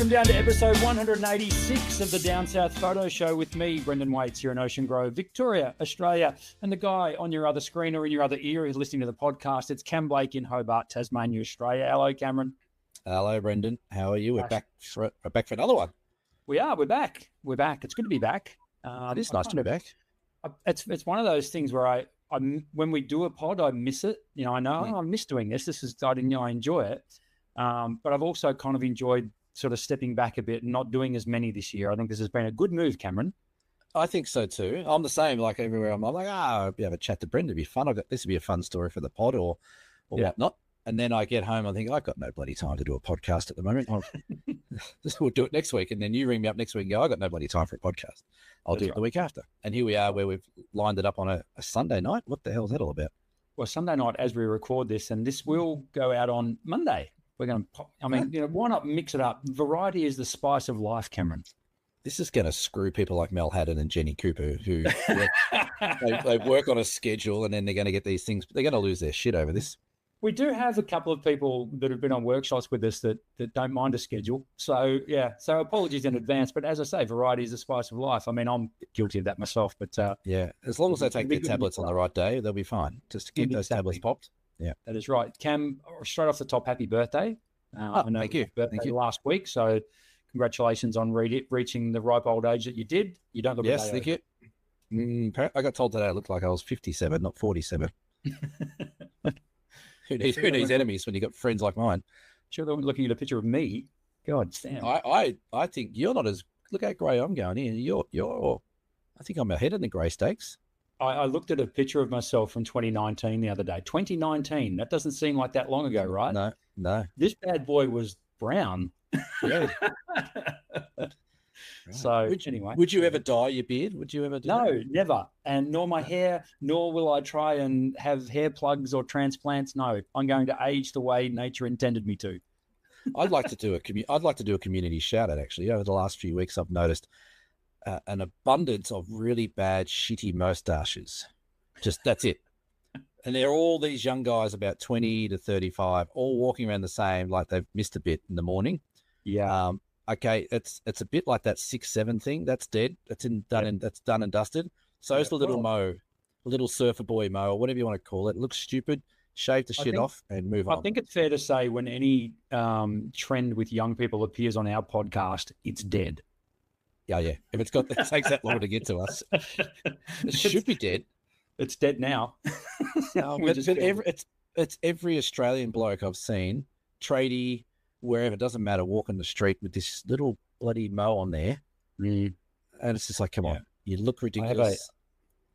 Welcome down to episode 186 of the Down South Photo Show with me, Brendan Waits, here in Ocean Grove, Victoria, Australia. And the guy on your other screen or in your other ear who's listening to the podcast, it's Cam Blake in Hobart, Tasmania, Australia. Hello, Cameron. Hello, Brendan. How are you? We're back for another one. We are. We're back. It's good to be back. It is nice to be back. It's one of those things where I when we do a pod, I miss it. You know, I know I miss doing this. I enjoy it. But I've also kind of enjoyed sort of stepping back a bit and not doing as many this year. I think this has been a good move, Cameron. I think so too. I'm the same. Like everywhere I'm like, I'll have a chat to Brendan. It'd be fun. This would be a fun story for the pod or whatnot. And then I get home, I think I've got no bloody time to do a podcast at the moment. We'll do it next week. And then you ring me up next week and go, I've got no bloody time for a podcast. I'll do it the week after. And here we are where we've lined it up on a Sunday night. What the hell is that all about? Well, Sunday night as we record this, and this will go out on Monday. We're going to, why not mix it up? Variety is the spice of life, Cameron. This is going to screw people like Mel Haddon and Jenny Cooper, who they work on a schedule and then they're going to get these things. They're going to lose their shit over this. We do have a couple of people that have been on workshops with us that don't mind a schedule. So, so apologies in advance. But as I say, variety is the spice of life. I mean, I'm guilty of that myself. But as long as they take their tablets on the right day, they'll be fine. Just to keep those tablets popped. Yeah, that is right. Cam, straight off the top, happy birthday. I know thank you. Birthday last week. So congratulations on reaching the ripe old age that you did. You don't look Yes, thank you. I got told today I looked like I was 57, not 47. Who needs enemies when you got friends like mine? Sure, they weren't looking at a picture of me. God damn. I think you're not as, look how grey I'm going here. I think I'm ahead in the grey stakes. I looked at a picture of myself from 2019 the other day. 2019, that doesn't seem like that long ago, right? No. This bad boy was brown. Yeah. Right. So anyway. Would you ever dye your beard? Would you ever do that? No, never. And nor my hair, nor will I try and have hair plugs or transplants. No, I'm going to age the way nature intended me to. I'd like to do a community shout out actually. Over the last few weeks I've noticed an abundance of really bad, shitty mustaches. Just that's it. And they're all these young guys about 20 to 35, all walking around the same, like they've missed a bit in the morning. Yeah. Okay, it's a bit like that 6'7" thing. That's dead. That's done and dusted. So it's a little mo, a little surfer boy mo, or whatever you want to call it. It looks stupid. Shave the shit off and move on. I think it's fair to say when any trend with young people appears on our podcast, it's dead. Yeah. If it takes that long to get to us, it should be dead. It's dead now. It's every Australian bloke I've seen, tradie, wherever, it doesn't matter, walking the street with this little bloody mo on there. Mm. And it's just like, come on, you look ridiculous.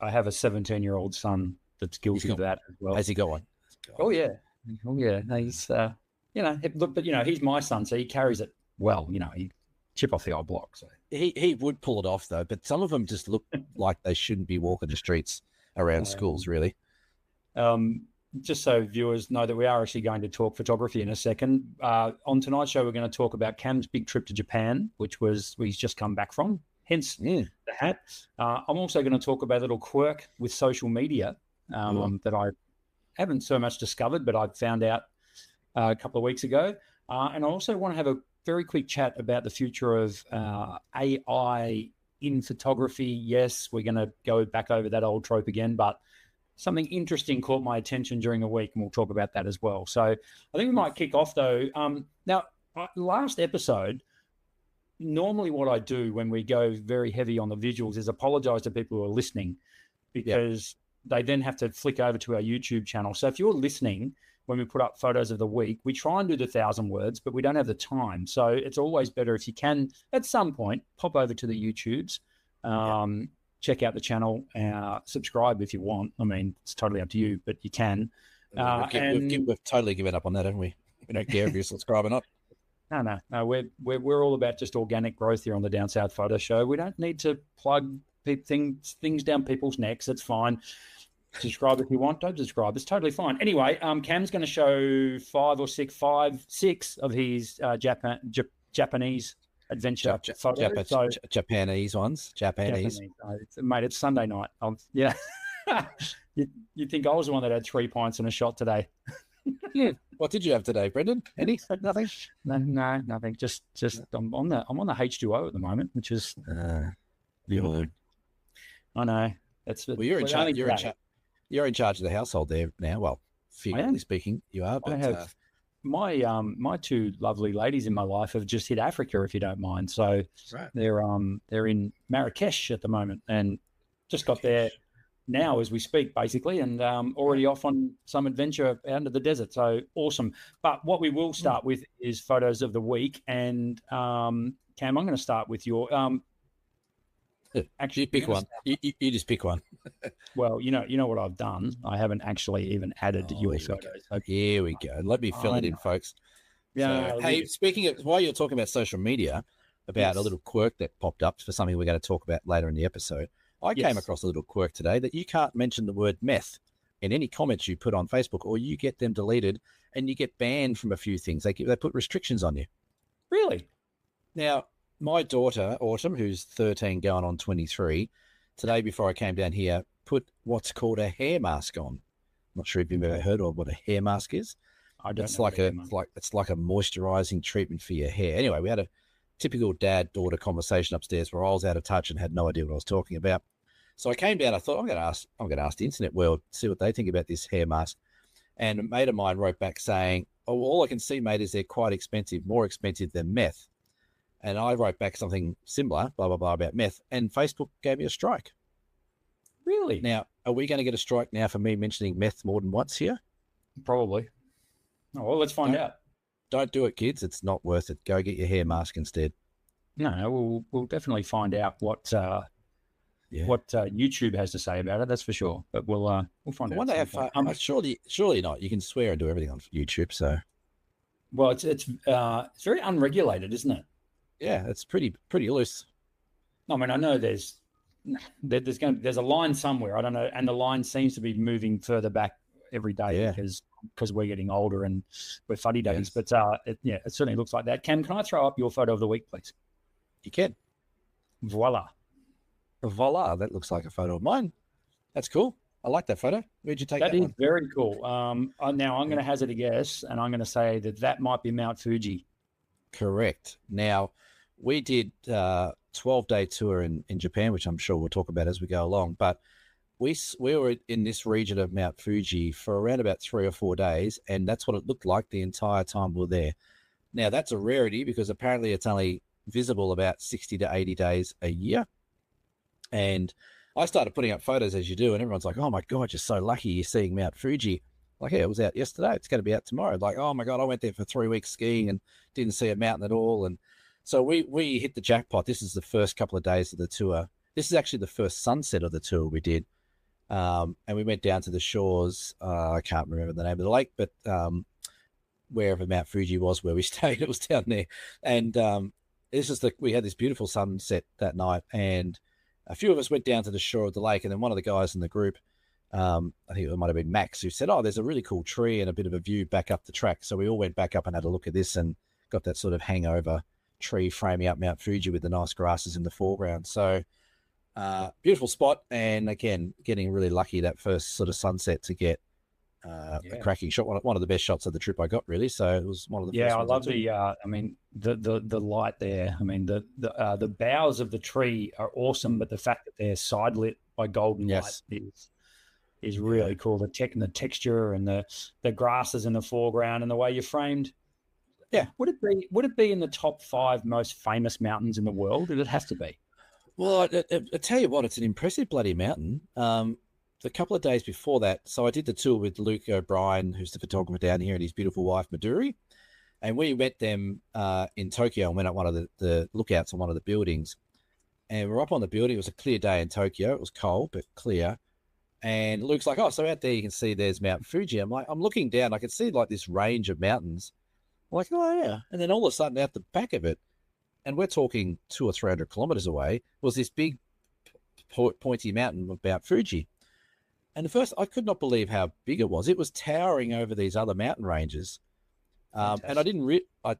I have a 17-year-old son that's guilty of that as well. Has he got one? Oh, yeah. He's, he's my son, so he carries it well. He chip off the old block. So he would pull it off though, but some of them just look like they shouldn't be walking the streets around schools, really. Just so viewers know that we are actually going to talk photography in a second. On tonight's show, we're going to talk about Cam's big trip to Japan, he's just come back from, hence the hat. I'm also going to talk about a little quirk with social media that I haven't so much discovered, but I found out a couple of weeks ago. And I also want to have a very quick chat about the future of AI in photography. Yes, we're going to go back over that old trope again, but something interesting caught my attention during the week, and we'll talk about that as well. So I think we might kick off, though. Now, last episode, normally what I do when we go very heavy on the visuals is apologize to people who are listening, because they then have to flick over to our YouTube channel. So if you're listening, when we put up photos of the week, we try and do the 1,000 words, but we don't have the time. So it's always better if you can, at some point, pop over to the YouTubes, check out the channel, subscribe if you want. I mean, it's totally up to you, but you can. We've totally given up on that, haven't we? We don't care if you subscribe or not. No. We're all about just organic growth here on the Down South Photo Show. We don't need to plug things down people's necks. That's fine. Subscribe if you want. Don't subscribe. It's totally fine. Anyway, Cam's going to show six of his Japanese adventure photos. Japanese ones. Japanese. Mate, it's Sunday night. You think I was the one that had 3 pints and a shot today? Yeah, What did you have today, Brendan? Any? Nothing? No, nothing. Just I'm on the H2O at the moment, which is I know. That's well, you're in charge. You're in charge of the household there now. Well, figuratively speaking, you are. But I have my two lovely ladies in my life have just hit Africa, if you don't mind. So they're in Marrakesh at the moment, and just got there now as we speak, basically, and already off on some adventure out into the desert. So awesome. But what we will start with is photos of the week, and Cam, I'm going to start with your. Actually, you pick one. You just pick one. Well, you know what I've done. I haven't actually even added your photos. So, here we go. Let me fill it in, folks. Yeah. So, hey, speaking of, while you're talking about social media, about a little quirk that popped up for something we're going to talk about later in the episode. I came across a little quirk today that you can't mention the word meth in any comments you put on Facebook, or you get them deleted and you get banned from a few things. They put restrictions on you. Really? Now, my daughter, Autumn, who's 13 going on 23, today before I came down here, put what's called a hair mask on. I'm not sure if you've ever heard of what a hair mask is. I don't. It's like a moisturizing treatment for your hair. Anyway, we had a typical dad-daughter conversation upstairs where I was out of touch and had no idea what I was talking about. So I came down. I thought I'm going to ask the internet world, see what they think about this hair mask. And a mate of mine wrote back saying, "Oh, all I can see, mate, is they're quite expensive, more expensive than meth." And I wrote back something similar, blah, blah, blah, about meth. And Facebook gave me a strike. Really? Now, are we going to get a strike now for me mentioning meth more than once here? Probably. Oh, well, let's find out. Don't do it, kids. It's not worth it. Go get your hair mask instead. No, we'll definitely find out what YouTube has to say about it. That's for sure. But we'll find out. One day, surely not. You can swear and do everything on YouTube. So, well, it's very unregulated, isn't it? Yeah, it's pretty loose. I mean, I know there's a line somewhere. I don't know, and the line seems to be moving further back every day because we're getting older and we're fuddy duddies. Yes. But it certainly looks like that. Cam, can I throw up your photo of the week, please? You can. Voila. That looks like a photo of mine. That's cool. I like that photo. Where'd you take that? That is very cool. Now I'm going to hazard a guess, and I'm going to say that might be Mount Fuji. Correct. Now, we did a 12-day tour in Japan, which I'm sure we'll talk about as we go along. But we were in this region of Mount Fuji for around about 3 or 4 days, and that's what it looked like the entire time we were there. Now, that's a rarity because apparently it's only visible about 60 to 80 days a year. And I started putting up photos as you do, and everyone's like, "Oh my God, you're so lucky you're seeing Mount Fuji." Like, yeah, it was out yesterday. It's going to be out tomorrow. Like, oh my God, I went there for 3 weeks skiing and didn't see a mountain at all. And so we hit the jackpot. This is the first couple of days of the tour. This is actually the first sunset of the tour we did. And we went down to the shores. I can't remember the name of the lake, but wherever Mount Fuji was where we stayed, it was down there. And we had this beautiful sunset that night. And a few of us went down to the shore of the lake. And then one of the guys in the group, I think it might have been Max, who said, "Oh, there's a really cool tree and a bit of a view back up the track." So we all went back up and had a look at this and got that sort of hangover tree framing up Mount Fuji with the nice grasses in the foreground. So beautiful spot. And again, getting really lucky that first sort of sunset to get a cracking shot. One of the best shots of the trip I got, really. So it was one of the first I love the light there. I mean, the boughs of the tree are awesome, but the fact that they're side lit by golden light is really cool. The texture and the grasses in the foreground and the way you're framed. Yeah. Would it be in the top 5 most famous mountains in the world? It has to be. Well, I tell you what, it's an impressive bloody mountain. The couple of days before that, so I did the tour with Luke O'Brien, who's the photographer down here, and his beautiful wife, Maduri. And we met them in Tokyo and went up one of the lookouts on one of the buildings. And we're up on the building. It was a clear day in Tokyo. It was cold, but clear. And Luke's like, "Oh, so out there you can see there's Mount Fuji." I'm like, I'm looking down. I can see like this range of mountains. I'm like, "Oh, yeah." And then all of a sudden out the back of it, and we're talking 200 or 300 kilometers away, was this big pointy mountain of Mount Fuji. And at first I could not believe how big it was. It was towering over these other mountain ranges. And I didn't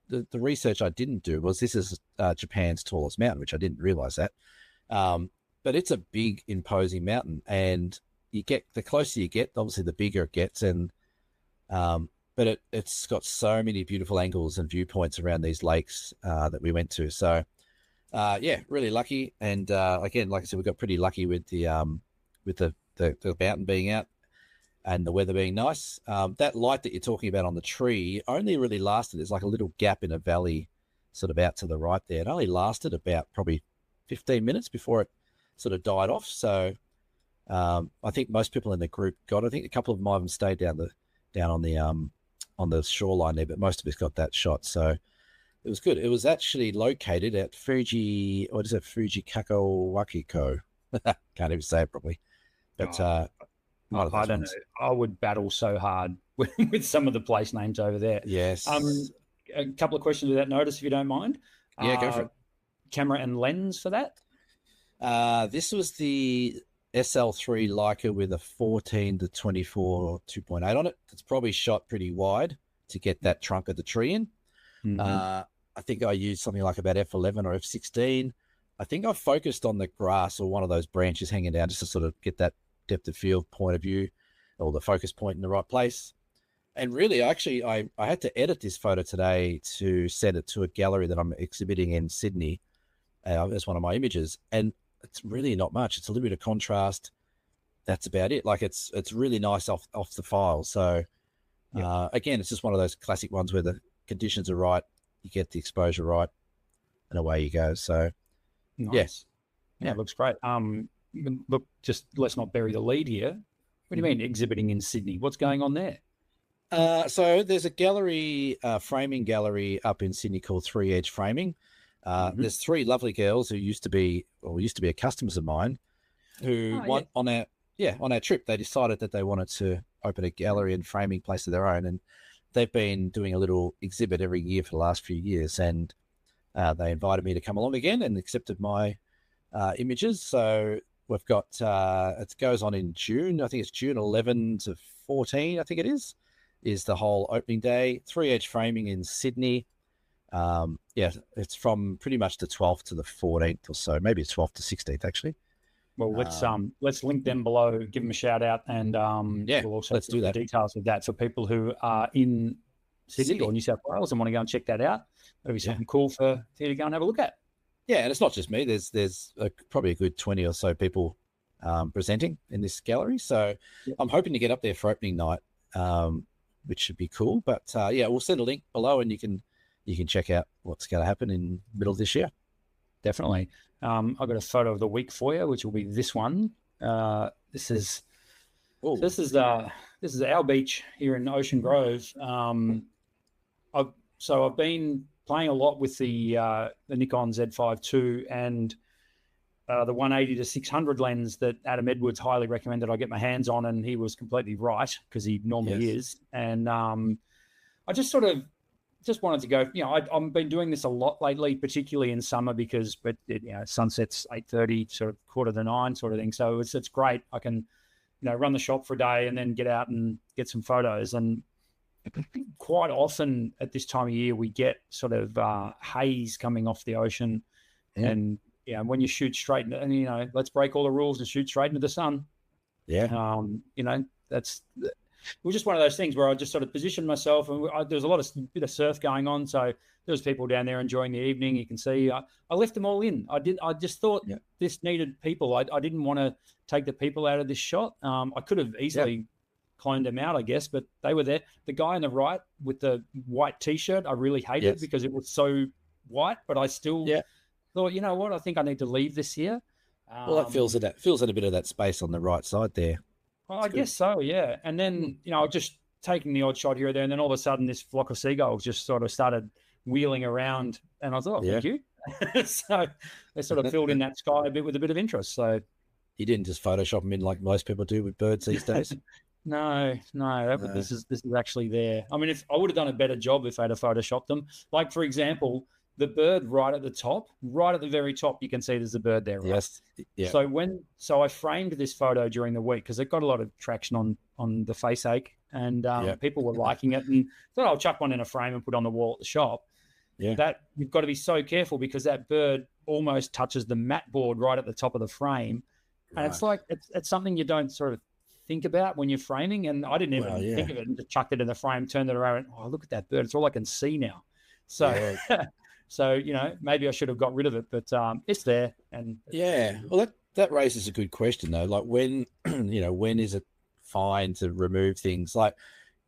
the research I didn't do was this is Japan's tallest mountain, which I didn't realize that. But it's a big, imposing mountain, and the closer you get, obviously the bigger it gets. And but it's got so many beautiful angles and viewpoints around these lakes that we went to. So yeah, really lucky. And again, like I said, we got pretty lucky with the mountain being out and the weather being nice. That light that you're talking about on the tree only really lasted. There's like a little gap in a valley sort of out to the right there. It only lasted about probably 15 minutes before it sort of died off. So I think most people in the group got it. I think a couple of them even stayed down on the shoreline there, but most of us got that shot. So it was good. It was actually located at Fujikako. Can't even say it properly. But I don't know. I would battle so hard with some of the place names over there. Yes. A couple of questions without notice, if you don't mind. Yeah, go for it. Camera and lens for that? This was the SL3 Leica with a 14 to 24 2.8 on it. It's probably shot pretty wide to get that trunk of the tree in. Mm-hmm. I think I used something like about f11 or f16. I think I focused on the grass or one of those branches hanging down just to sort of get that depth of field point of view or the focus point in the right place. And really, actually, I had to edit this photo today to send it to a gallery that I'm exhibiting in Sydney as one of my images. And it's really not much. It's a little bit of contrast. That's about it. Like it's really nice off the file. So again, it's just one of those classic ones where the conditions are right, you get the exposure right, and away you go. So nice. Yeah, it looks great. Look, just let's not bury the lead here. What do you mean exhibiting in Sydney? What's going on there? So there's a gallery, framing gallery up in Sydney called 3 Edge Framing. There's three lovely girls who used to be customers of mine who on our trip, they decided that they wanted to open a gallery and framing place of their own. And they've been doing a little exhibit every year for the last few years. And they invited me to come along again and accepted my images. So we've got, it goes on in June. I think it's June 11 to 14, I think it is the whole opening day. 3 Edge Framing in Sydney. It's from pretty much the 12th to the 14th or so, maybe it's 12th to 16th actually. Well, let's link them below, give them a shout out, and we'll also let's do that. The details of that for people who are in Sydney or New South Wales and want to go and check that out. That'll be something cool for you to go and have a look at. Yeah, and it's not just me. There's probably a good 20 or so people presenting in this gallery. So I'm hoping to get up there for opening night, which should be cool. But we'll send a link below, and you can check out what's going to happen in the middle of this year. Definitely. I've got a photo of the week for you, which will be this one. This is our beach here in Ocean Grove. I've been playing a lot with the Nikon Z5 II and the 180 to 600 lens that Adam Edwards highly recommended I get my hands on, and he was completely right because he normally is. And I just wanted to go. I've been doing this a lot lately, particularly in summer because sunset's 8:30, sort of 8:45 sort of thing. So it's great. I can run the shop for a day and then get out and get some photos. And quite often at this time of year, we get sort of haze coming off the ocean, and when you shoot straight, and let's break all the rules and shoot straight into the sun. It was just one of those things where I just sort of positioned myself, and there was a bit of surf going on. So there was people down there enjoying the evening. You can see I left them all in. I just thought this needed people. I didn't want to take the people out of this shot. I could have easily cloned them out, I guess, but they were there. The guy on the right with the white T-shirt, I really hated because it was so white, but I still thought, you know what, I think I need to leave this here. Well, that fills in a bit of that space on the right side there. Well, I guess so, yeah. And then, just taking the odd shot here or there, and then all of a sudden this flock of seagulls just sort of started wheeling around, and I thought, thank you. So they sort of filled in that sky a bit with a bit of interest. So you didn't just Photoshop them in like most people do with birds these days? No. This is actually there. I mean, if I would have done a better job if I had Photoshopped them. Like, for example, the bird right at the very top, you can see there's a bird there, right? Yes. Yeah. So I framed this photo during the week because it got a lot of traction on the face ache, and people were liking it, and thought I'll chuck one in a frame and put on the wall at the shop. Yeah. That you've got to be so careful because that bird almost touches the mat board right at the top of the frame. Right. And it's like it's something you don't sort of think about when you're framing. And I didn't even think of it, and just chucked it in the frame, turned it around, and, oh, look at that bird. It's all I can see now. So, so, maybe I should have got rid of it, but it's there. And well, that raises a good question though. Like when, when is it fine to remove things? Like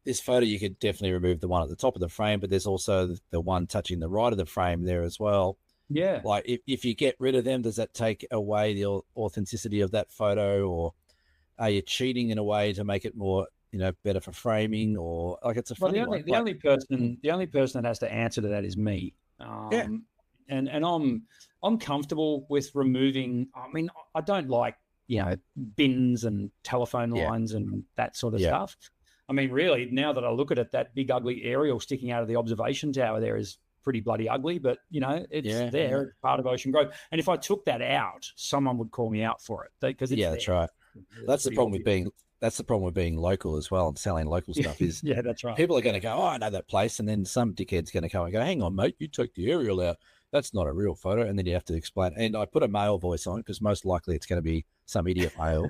this photo, you could definitely remove the one at the top of the frame, but there's also the one touching the right of the frame there as well. Yeah. Like if you get rid of them, does that take away the authenticity of that photo, or are you cheating in a way to make it more, better for framing? Or like, it's a funny one. The only person that has to answer to that is me. And I'm comfortable with removing. I mean, I don't like, bins and telephone lines and that sort of stuff. I mean, really, now that I look at it, that big ugly aerial sticking out of the observation tower there is pretty bloody ugly, but it's there. It's part of ocean growth. And if I took that out, someone would call me out for it, because it's that's right. That's the problem with being local as well, and selling local stuff is that's right. People are going to go, oh, I know that place, and then some dickhead's going to come and go, hang on, mate, you took the aerial out. That's not a real photo, and then you have to explain. And I put a male voice on because most likely it's going to be some idiot male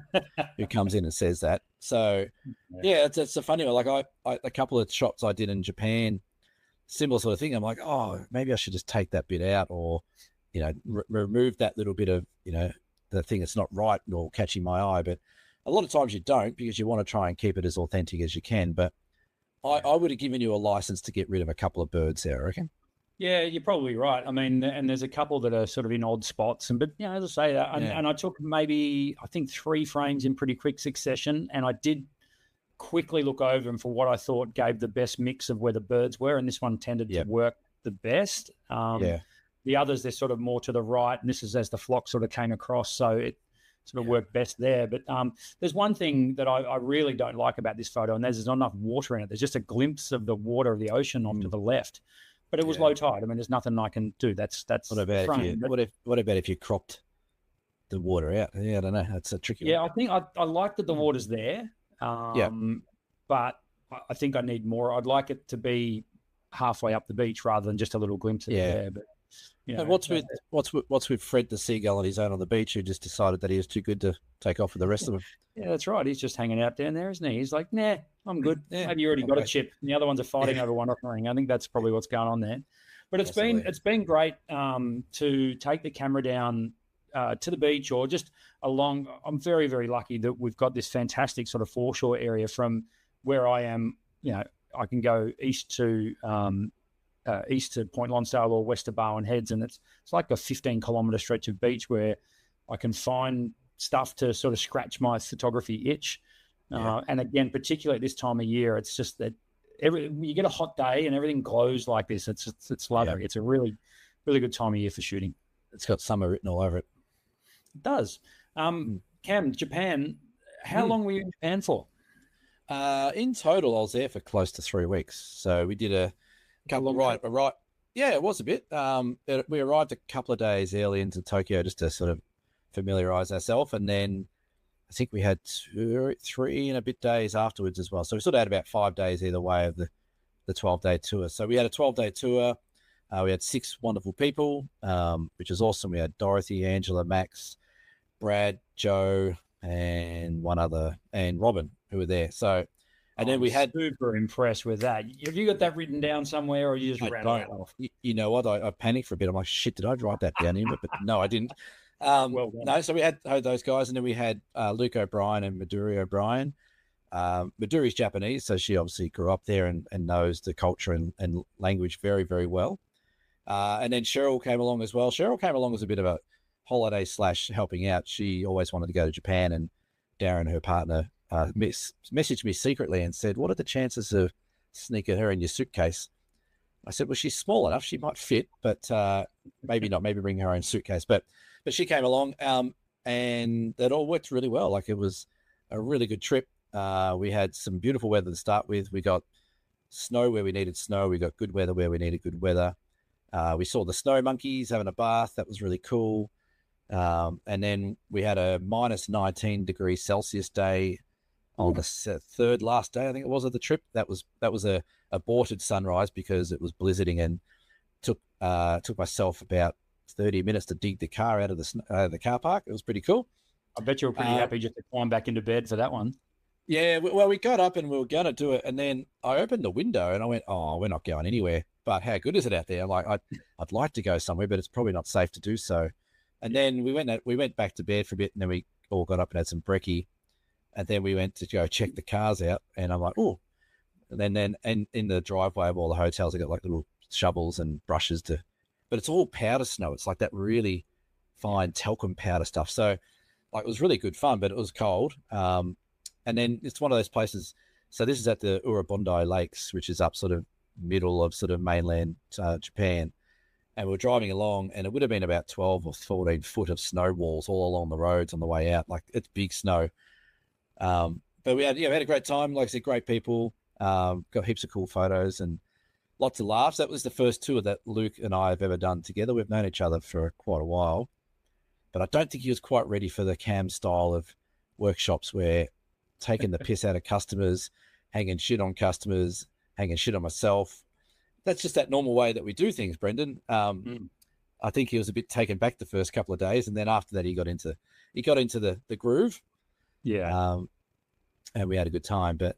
who comes in and says that. So it's a funny one. Like I a couple of shots I did in Japan, similar sort of thing. I'm like, oh, maybe I should just take that bit out, or remove that little bit of the thing that's not right or catching my eye. But a lot of times you don't, because you want to try and keep it as authentic as you can. But I would have given you a license to get rid of a couple of birds there, I reckon. Yeah, you're probably right. I mean, and there's a couple that are sort of in odd spots, but as I say, and I took maybe, I think, 3 frames in pretty quick succession, and I did quickly look over them for what I thought gave the best mix of where the birds were, and this one tended to work the best. The others, they're sort of more to the right, and this is as the flock sort of came across, so it sort of worked best there. But there's one thing that I really don't like about this photo, and there's not enough water in it. There's just a glimpse of the water of the ocean off to the left. But it was low tide. I mean, there's nothing I can do. That's what about what about if you cropped the water out? Yeah, I don't know. That's a tricky one. I think I like that the water's there. But I think I need more. I'd like it to be halfway up the beach rather than just a little glimpse of it there. But and what's with Fred the seagull on his own on the beach, who just decided that he was too good to take off with the rest of them? Yeah, that's right. He's just hanging out down there, isn't he? He's like, nah, I'm good. Maybe you already got a chip. And the other ones are fighting over one offering. I think that's probably what's going on there. But it's been great to take the camera down to the beach or just along. I'm very, very lucky that we've got this fantastic sort of foreshore area from where I am. I can go east to Point Lonsdale or west to Barwon Heads, and it's like a 15-kilometre stretch of beach where I can find stuff to sort of scratch my photography itch. And again, particularly at this time of year, it's just that you get a hot day and everything glows like this. It's lovely. It's a really, really good time of year for shooting. It's got summer written all over it. It does. Cam, Japan, how long were you in Japan for? In total, I was there for close to 3 weeks. So we did a couple right. Yeah, it was a bit. We arrived a couple of days early into Tokyo just to sort of familiarize ourselves, and then I think we had 3 and a bit days afterwards as well. So we sort of had about 5 days either way of the 12-day tour. So we had a 12-day tour. We had 6 wonderful people, which is awesome. We had Dorothy, Angela, Max, Brad, Joe, and one other, and Robin, who were there. So, and then we had super impressed with that. Have you got that written down somewhere, or you just ran it off? You know what? I panicked for a bit. I'm like, shit, did I write that down here? But no, I didn't. No, so we had those guys, and then we had Luke O'Brien and Midori O'Brien. Midori's Japanese, so she obviously grew up there and knows the culture and language very, very well. And then Cheryl came along as well. Cheryl came along as a bit of a holiday / helping out. She always wanted to go to Japan, and Darren, her partner, messaged me secretly and said, what are the chances of sneaking her in your suitcase? I said, well, she's small enough. She might fit, but maybe not. Maybe bring her own suitcase. But she came along, and that all worked really well. Like, it was a really good trip. We had some beautiful weather to start with. We got snow where we needed snow. We got good weather where we needed good weather. We saw the snow monkeys having a bath. That was really cool. And then we had a minus 19 degrees Celsius day on the third last day, I think it was, of the trip. That was a aborted sunrise because it was blizzarding, and took myself about 30 minutes to dig the car out of the car park. It was pretty cool. I bet you were pretty happy just to climb back into bed for that one. Yeah, well, we got up and we were going to do it, and then I opened the window and I went, "Oh, we're not going anywhere." But how good is it out there? Like, I'd like to go somewhere, but it's probably not safe to do so. And then we went back to bed for a bit, and then we all got up and had some brekkie, and then we went to go check the cars out, and I'm like, "Oh," and then and in the driveway of all the hotels, they got like little shovels and brushes to, but it's all powder snow. It's like that really fine talcum powder stuff. So, like, it was really good fun, but it was cold. And then it's one of those places. So this is at the Urabondi Lakes, which is up sort of middle of sort of mainland Japan. And we're driving along, and it would have been about 12 or 14 foot of snow walls all along the roads on the way out. Like, it's big snow. But we had a great time. Like I said, great people, got heaps of cool photos and lots of laughs. That was the first tour that Luke and I have ever done together. We've known each other for quite a while, but I don't think he was quite ready for the Cam style of workshops where taking the piss out of customers, hanging shit on customers, hanging shit on myself. That's just that normal way that we do things, Brendan. I think he was a bit taken back the first couple of days, and then after that he got into the groove. Yeah. And we had a good time. But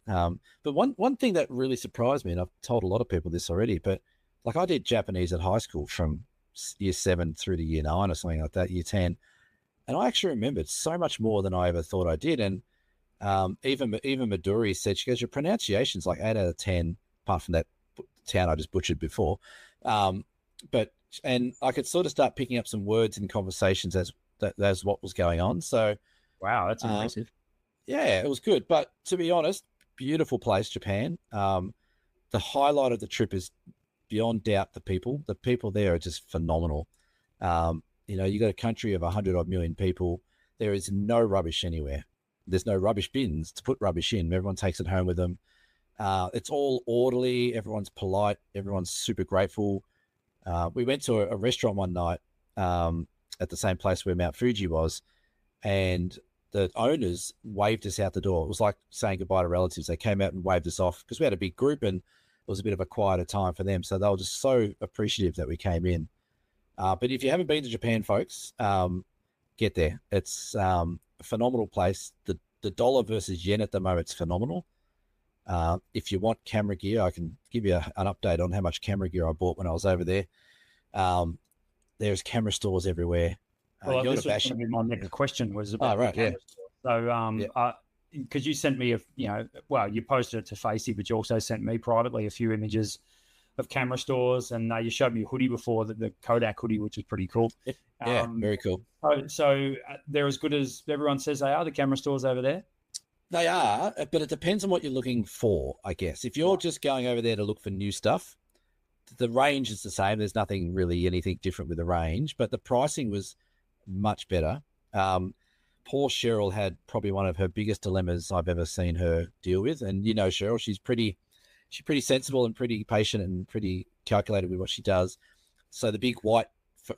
one thing that really surprised me, and I've told a lot of people this already, but like, I did Japanese at high school from year 7 through to year 9 or something like that, year 10. And I actually remembered so much more than I ever thought I did. And even Midori said, she goes, your pronunciation's like 8 out of 10, apart from that town I just butchered before. And I could sort of start picking up some words in conversations as what was going on. So, wow, that's impressive. Yeah, it was good. But to be honest, beautiful place, Japan. The highlight of the trip is beyond doubt the people. The people there are just phenomenal. You got a country of 100 odd million people. There is no rubbish anywhere. There's no rubbish bins to put rubbish in. Everyone takes it home with them. It's all orderly. Everyone's polite. Everyone's super grateful. We went to a restaurant one night at the same place where Mount Fuji was, and the owners waved us out the door. It was like saying goodbye to relatives. They came out and waved us off because we had a big group and it was a bit of a quieter time for them. So they were just so appreciative that we came in. But if you haven't been to Japan, folks, get there. It's a phenomenal place. The dollar versus yen at the moment is phenomenal. If you want camera gear, I can give you an update on how much camera gear I bought when I was over there. There's camera stores everywhere. Well, this was going to be my next question was about right, yeah. So, because you sent me you posted it to Facey, but you also sent me privately a few images of camera stores, and you showed me a hoodie before, the Kodak hoodie, which is pretty cool. Yeah, very cool. So they're as good as everyone says they are, the camera stores over there? They are, but it depends on what you're looking for, I guess. If you're just going over there to look for new stuff, the range is the same. There's anything different with the range, but the pricing was much better. Poor Cheryl had probably one of her biggest dilemmas I've ever seen her deal with. And Cheryl, she's pretty sensible and pretty patient and pretty calculated with what she does. So the big white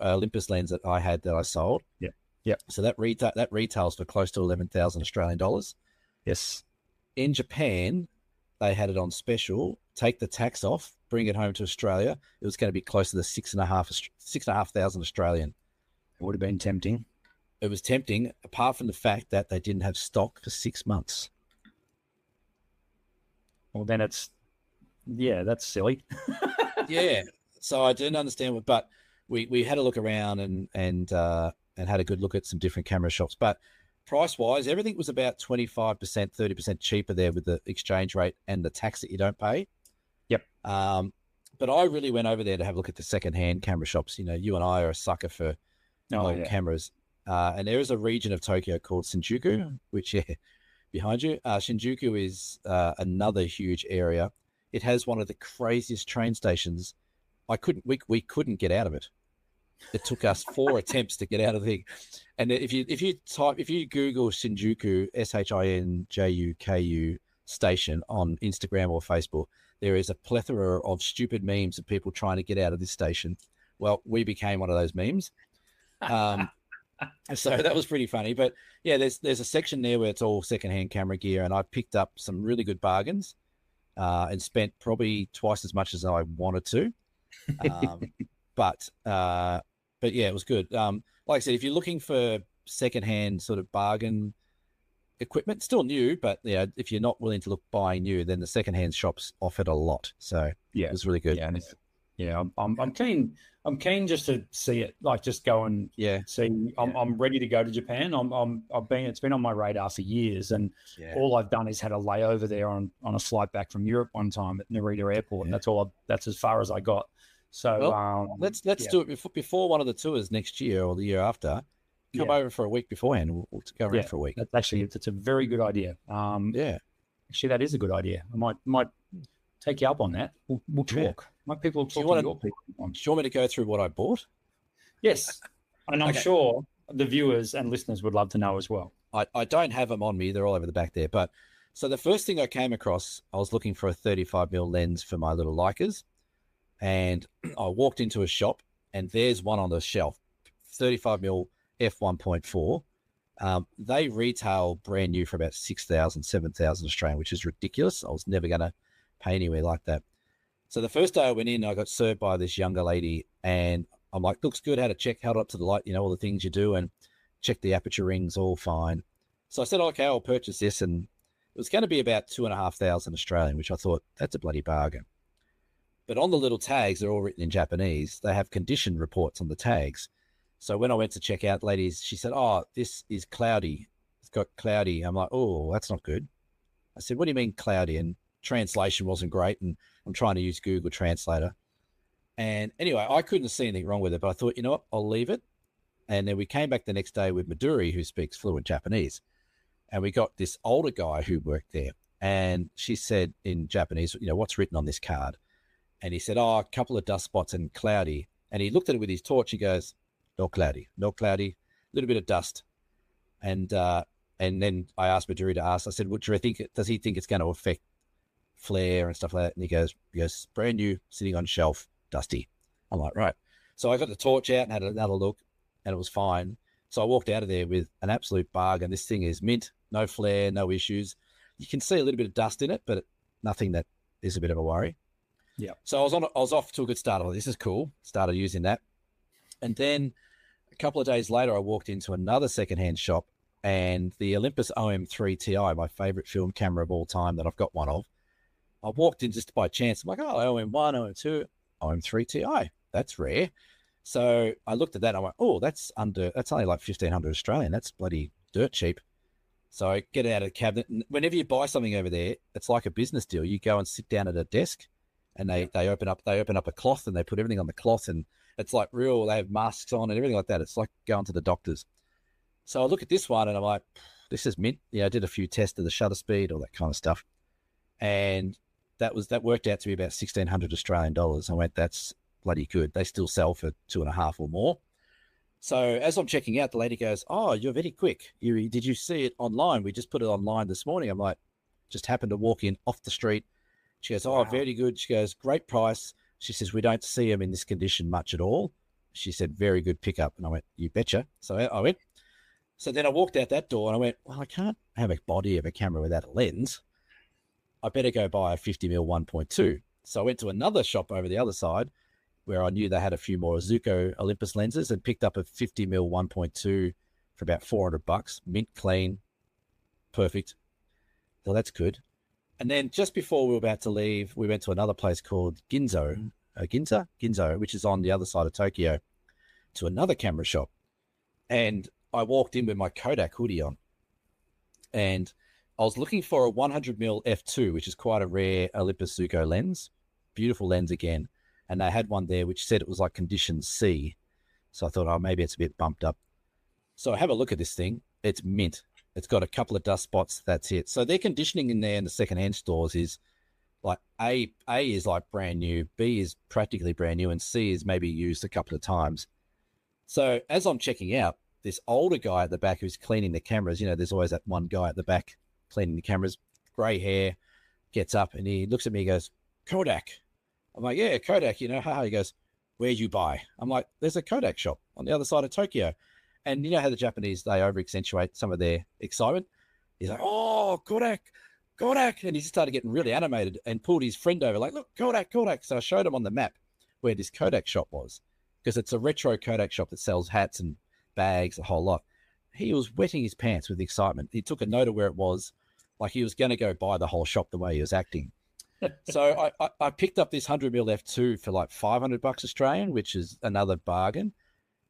Olympus lens that I had that I sold. Yeah. So that retails for close to 11,000 Australian dollars. Yes. In Japan, they had it on special. Take the tax off, bring it home to Australia. It was going to be close to the 6,500 Australian. It would have been tempting. It was tempting, apart from the fact that they didn't have stock for 6 months. Well, then that's silly. Yeah. So I didn't understand what, but we had a look around and had a good look at some different camera shops. But price-wise, everything was about 25%, 30% cheaper there with the exchange rate and the tax that you don't pay. Yep. But I really went over there to have a look at the second-hand camera shops. You and I are a sucker for old cameras. And there is a region of Tokyo called Shinjuku, which, behind you. Shinjuku is another huge area. It has one of the craziest train stations. We couldn't get out of it. It took us 4 attempts to get out of the thing. And if you Google Shinjuku, Shinjuku station on Instagram or Facebook, there is a plethora of stupid memes of people trying to get out of this station. Well, we became one of those memes. So that was pretty funny. But yeah, there's a section there where it's all secondhand camera gear, and I picked up some really good bargains and spent probably twice as much as I wanted to. But yeah, it was good. Like I said, if you're looking for secondhand sort of bargain equipment, still new, but if you're not willing to look buying new, then the secondhand shops offered a lot. So it was really good. Yeah, and I'm keen. I'm keen just to see it, like just go and see. I'm ready to go to Japan. It's been on my radar for years, and all I've done is had a layover there on a flight back from Europe one time at Narita Airport, and that's as far as I got. So let's do it before one of the tours next year or the year after. Come over for a week beforehand. We'll go around for a week. It's a very good idea. Actually, that is a good idea. I might take you up on that. We'll talk. My people talk to your people. Do you want me to go through what I bought? Yes, and I'm sure the viewers and listeners would love to know as well. I don't have them on me. They're all over the back there. But so the first thing I came across, I was looking for a 35mm lens for my little Leicas, and I walked into a shop, and there's one on the shelf, 35mm f1.4. They retail brand new for about 6,000, 7,000 Australian, which is ridiculous. I was never going to pay anywhere like that. So the first day I went in, I got served by this younger lady, and I'm like, looks good, had to check, held up to the light, all the things you do, and check the aperture rings, all fine. So I said, okay, I'll purchase this, and it was going to be about 2,500 Australian, which I thought, that's a bloody bargain. But on the little tags, they're all written in Japanese. They have condition reports on the tags. So when I went to check out, ladies, she said, oh, this is cloudy. It's got cloudy. I'm like, oh, that's not good. I said, what do you mean cloudy? And translation wasn't great. And I'm trying to use Google Translator. And anyway, I couldn't see anything wrong with it, but I thought, you know what, I'll leave it. And then we came back the next day with Midori, who speaks fluent Japanese. And we got this older guy who worked there. And she said in Japanese, what's written on this card? And he said, oh, a couple of dust spots and cloudy. And he looked at it with his torch. He goes, no cloudy, a little bit of dust. And then I asked Midori to ask, I said, does he think it's going to affect flare and stuff like that? And he goes, brand new, sitting on shelf, dusty. I'm like, right. So I got the torch out and had another look, and it was fine. So I walked out of there with an absolute bargain. This thing is mint, no flare, no issues. You can see a little bit of dust in it, but nothing that is a bit of a worry. Yeah. So I was off to a good start. This is cool. Started using that. And then a couple of days later, I walked into another secondhand shop, and the Olympus OM3 Ti, my favorite film camera of all time that I've got one of, I walked in just by chance. I'm like, oh, OM1, OM2, OM3 Ti. That's rare. So I looked at that and I went, oh, that's only like 1,500 Australian. That's bloody dirt cheap. So I get it out of the cabinet. And whenever you buy something over there, it's like a business deal. You go and sit down at a desk, and they open up a cloth, and they put everything on the cloth, and it's like real. They have masks on and everything like that. It's like going to the doctors. So I look at this one and I'm like, this is mint. I did a few tests of the shutter speed, all that kind of stuff. And that worked out to be about 1,600 Australian dollars. I went, that's bloody good. They still sell for 2.5 or more. So as I'm checking out, the lady goes, oh, you're very quick. Did you see it online? We just put it online this morning. I'm like, just happened to walk in off the street. She goes, oh, wow. Very good. She goes, great price. She says, we don't see them in this condition much at all. She said, very good pickup. And I went, you betcha. So I went. So then I walked out that door and I went, well, I can't have a body of a camera without a lens. I better go buy a 50mm 1.2. So I went to another shop over the other side where I knew they had a few more Zuko Olympus lenses, and picked up a 50mm 1.2 for about $400, mint clean, perfect. So that's good. And then just before we were about to leave, we went to another place called Ginzo, which is on the other side of Tokyo, to another camera shop. And I walked in with my Kodak hoodie on, and I was looking for a 100mm f2, which is quite a rare Olympus Zuko lens. Beautiful lens again. And they had one there which said it was like condition C. So I thought, oh, maybe it's a bit bumped up. So I have a look at this thing. It's mint. It's got a couple of dust spots. That's it. So their conditioning in there in the secondhand stores is like A is like brand new, B is practically brand new, and C is maybe used a couple of times. So as I'm checking out, this older guy at the back who's cleaning the cameras, there's always that one guy at the back cleaning the cameras, gray hair, gets up and he looks at me and goes, Kodak. I'm like, yeah, Kodak, haha. He goes, where'd you buy? I'm like, there's a Kodak shop on the other side of Tokyo. And you know how the Japanese, they over-accentuate some of their excitement. He's like, oh, Kodak. And he just started getting really animated and pulled his friend over, like, look, Kodak. So I showed him on the map where this Kodak shop was, because it's a retro Kodak shop that sells hats and bags, a whole lot. he was wetting his pants with excitement. He took a note of where it was, like he was going to go buy the whole shop the way he was acting. So I picked up this 100mm f2 for like $500 Australian, which is another bargain.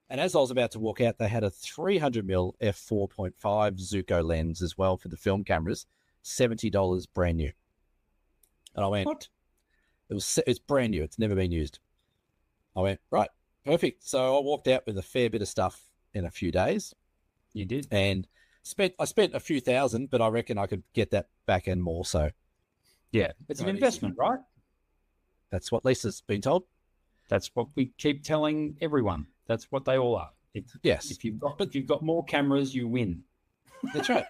And as I was about to walk out, they had a 300mm f4.5 Zuko lens as well for the film cameras, $70 brand new. And I went, what? It's brand new. It's never been used. I went, right, perfect. So I walked out with a fair bit of stuff in a few days. You did. And I spent a few thousand, but I reckon I could get that back and more. So yeah, it's an investment, right? That's what Lisa's been told. That's what we keep telling everyone. That's what they all are. Yes. If you've got more cameras, you win. That's right.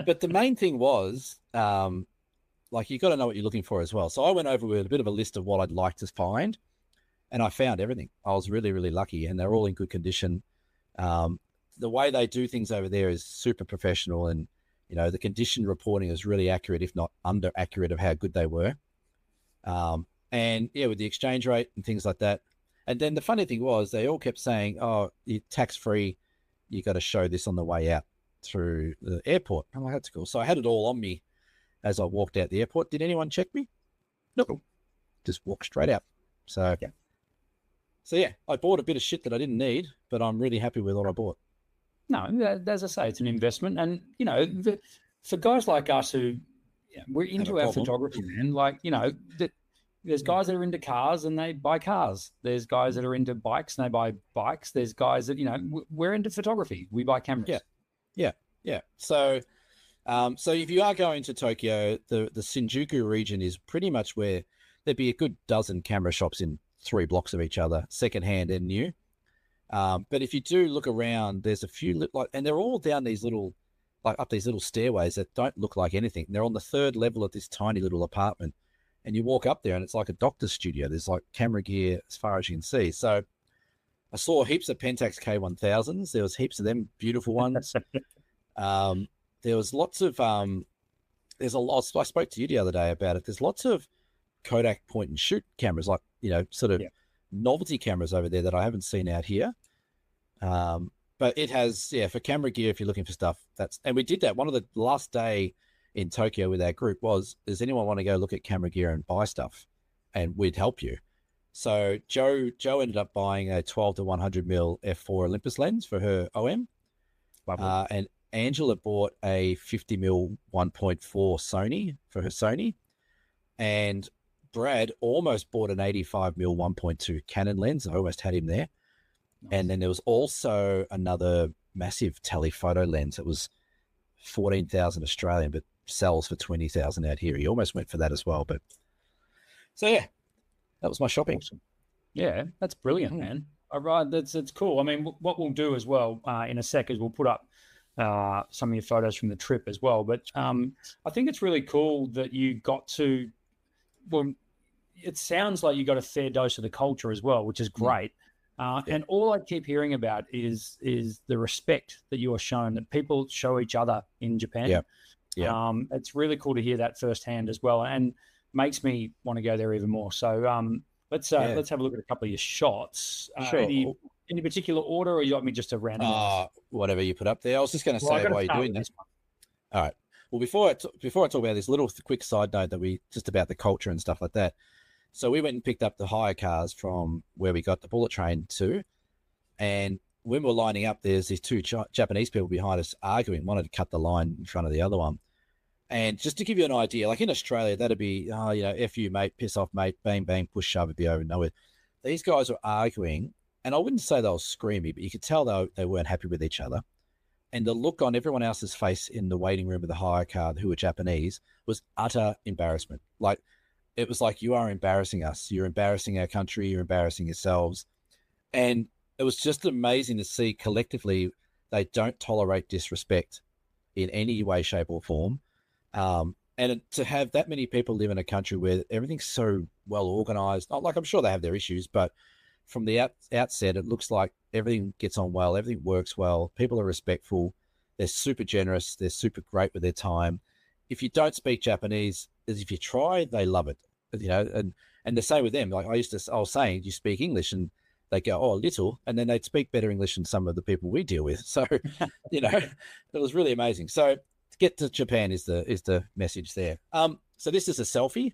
But the main thing was, like, you got to know what you're looking for as well. So I went over with a bit of a list of what I'd like to find, and I found everything. I was really, really lucky, and they're all in good condition. The way they do things over there is super professional, and the condition reporting is really accurate, if not under accurate, of how good they were. And yeah, with the exchange rate and things like that. And then the funny thing was, they all kept saying, "Oh, you're tax-free. You got to show this on the way out through the airport." I'm like, that's cool. So I had it all on me as I walked out the airport. Did anyone check me? Nope. Just walked straight out. So yeah, I bought a bit of shit that I didn't need, but I'm really happy with what I bought. No, as I say, it's an investment. And, for guys like us who, we're into our photography, man, like, there's guys that are into cars and they buy cars. There's guys that are into bikes and they buy bikes. There's guys that, we're into photography. We buy cameras. Yeah. So if you are going to Tokyo, the Shinjuku region is pretty much where there'd be a good dozen camera shops in 3 blocks of each other, secondhand and new. But if you do look around, there's a few, and they're all down these little, up these little stairways that don't look like anything. They're on the 3rd level of this tiny little apartment. And you walk up there and it's like a doctor's studio. There's like camera gear as far as you can see. So I saw heaps of Pentax K1000s. There was heaps of them, beautiful ones. There was lots of, there's a lot, I spoke to you the other day about it. There's lots of Kodak point and shoot cameras, like, sort of novelty cameras over there that I haven't seen out here. But it has, for camera gear, if you're looking for stuff, and we did that. One of the last day in Tokyo with our group was, does anyone want to go look at camera gear and buy stuff? And we'd help you. So Joe ended up buying a 12 to 100mm f4 Olympus lens for her OM. And Angela bought a 50mm 1.4 Sony for her Sony. And Brad almost bought an 85mm 1.2 Canon lens. I almost had him there. Nice. And then there was also another massive telephoto lens that was 14,000 Australian, but sells for 20,000 out here. He almost went for that as well. But so yeah, that was my shopping. Awesome. Yeah, that's brilliant, man. All right, that's cool. I mean, what we'll do as well in a sec is we'll put up some of your photos from the trip as well. But I think it's really cool that you got to. Well, it sounds like you got a fair dose of the culture as well, which is great. And all I keep hearing about is the respect that you are shown, that people show each other in Japan. Yeah. It's really cool to hear that firsthand as well, and makes me want to go there even more. So let's have a look at a couple of your shots. Sure. Any particular order, or you want me just to random? Whatever you put up there. I was just going to say while you're doing this. All right. Well, before I talk about this, little quick side note just about the culture and stuff like that. So we went and picked up the hire cars from where we got the bullet train to, and when we were lining up, there's these 2 Japanese people behind us arguing, wanted to cut the line in front of the other one. And just to give you an idea, like in Australia, that'd be, F you, mate, piss off, mate, bang, bang, push, shove, it'd be over nowhere. These guys were arguing, and I wouldn't say they were screaming, but you could tell they weren't happy with each other. And the look on everyone else's face in the waiting room of the hire car, who were Japanese, was utter embarrassment. Like, it was like, you are embarrassing us. You're embarrassing our country. You're embarrassing yourselves. And it was just amazing to see collectively they don't tolerate disrespect in any way, shape, or form. And to have that many people live in a country where everything's so well organized, not like, I'm sure they have their issues, but from the outset, it looks like everything gets on well, everything works well, people are respectful, they're super generous, they're super great with their time. If you don't speak Japanese, as if you try, they love it, and the same with them. Like I was saying, do you speak English? And they go, oh, a little, and then they'd speak better English than some of the people we deal with. So, it was really amazing. So to get to Japan is the message there. So this is a selfie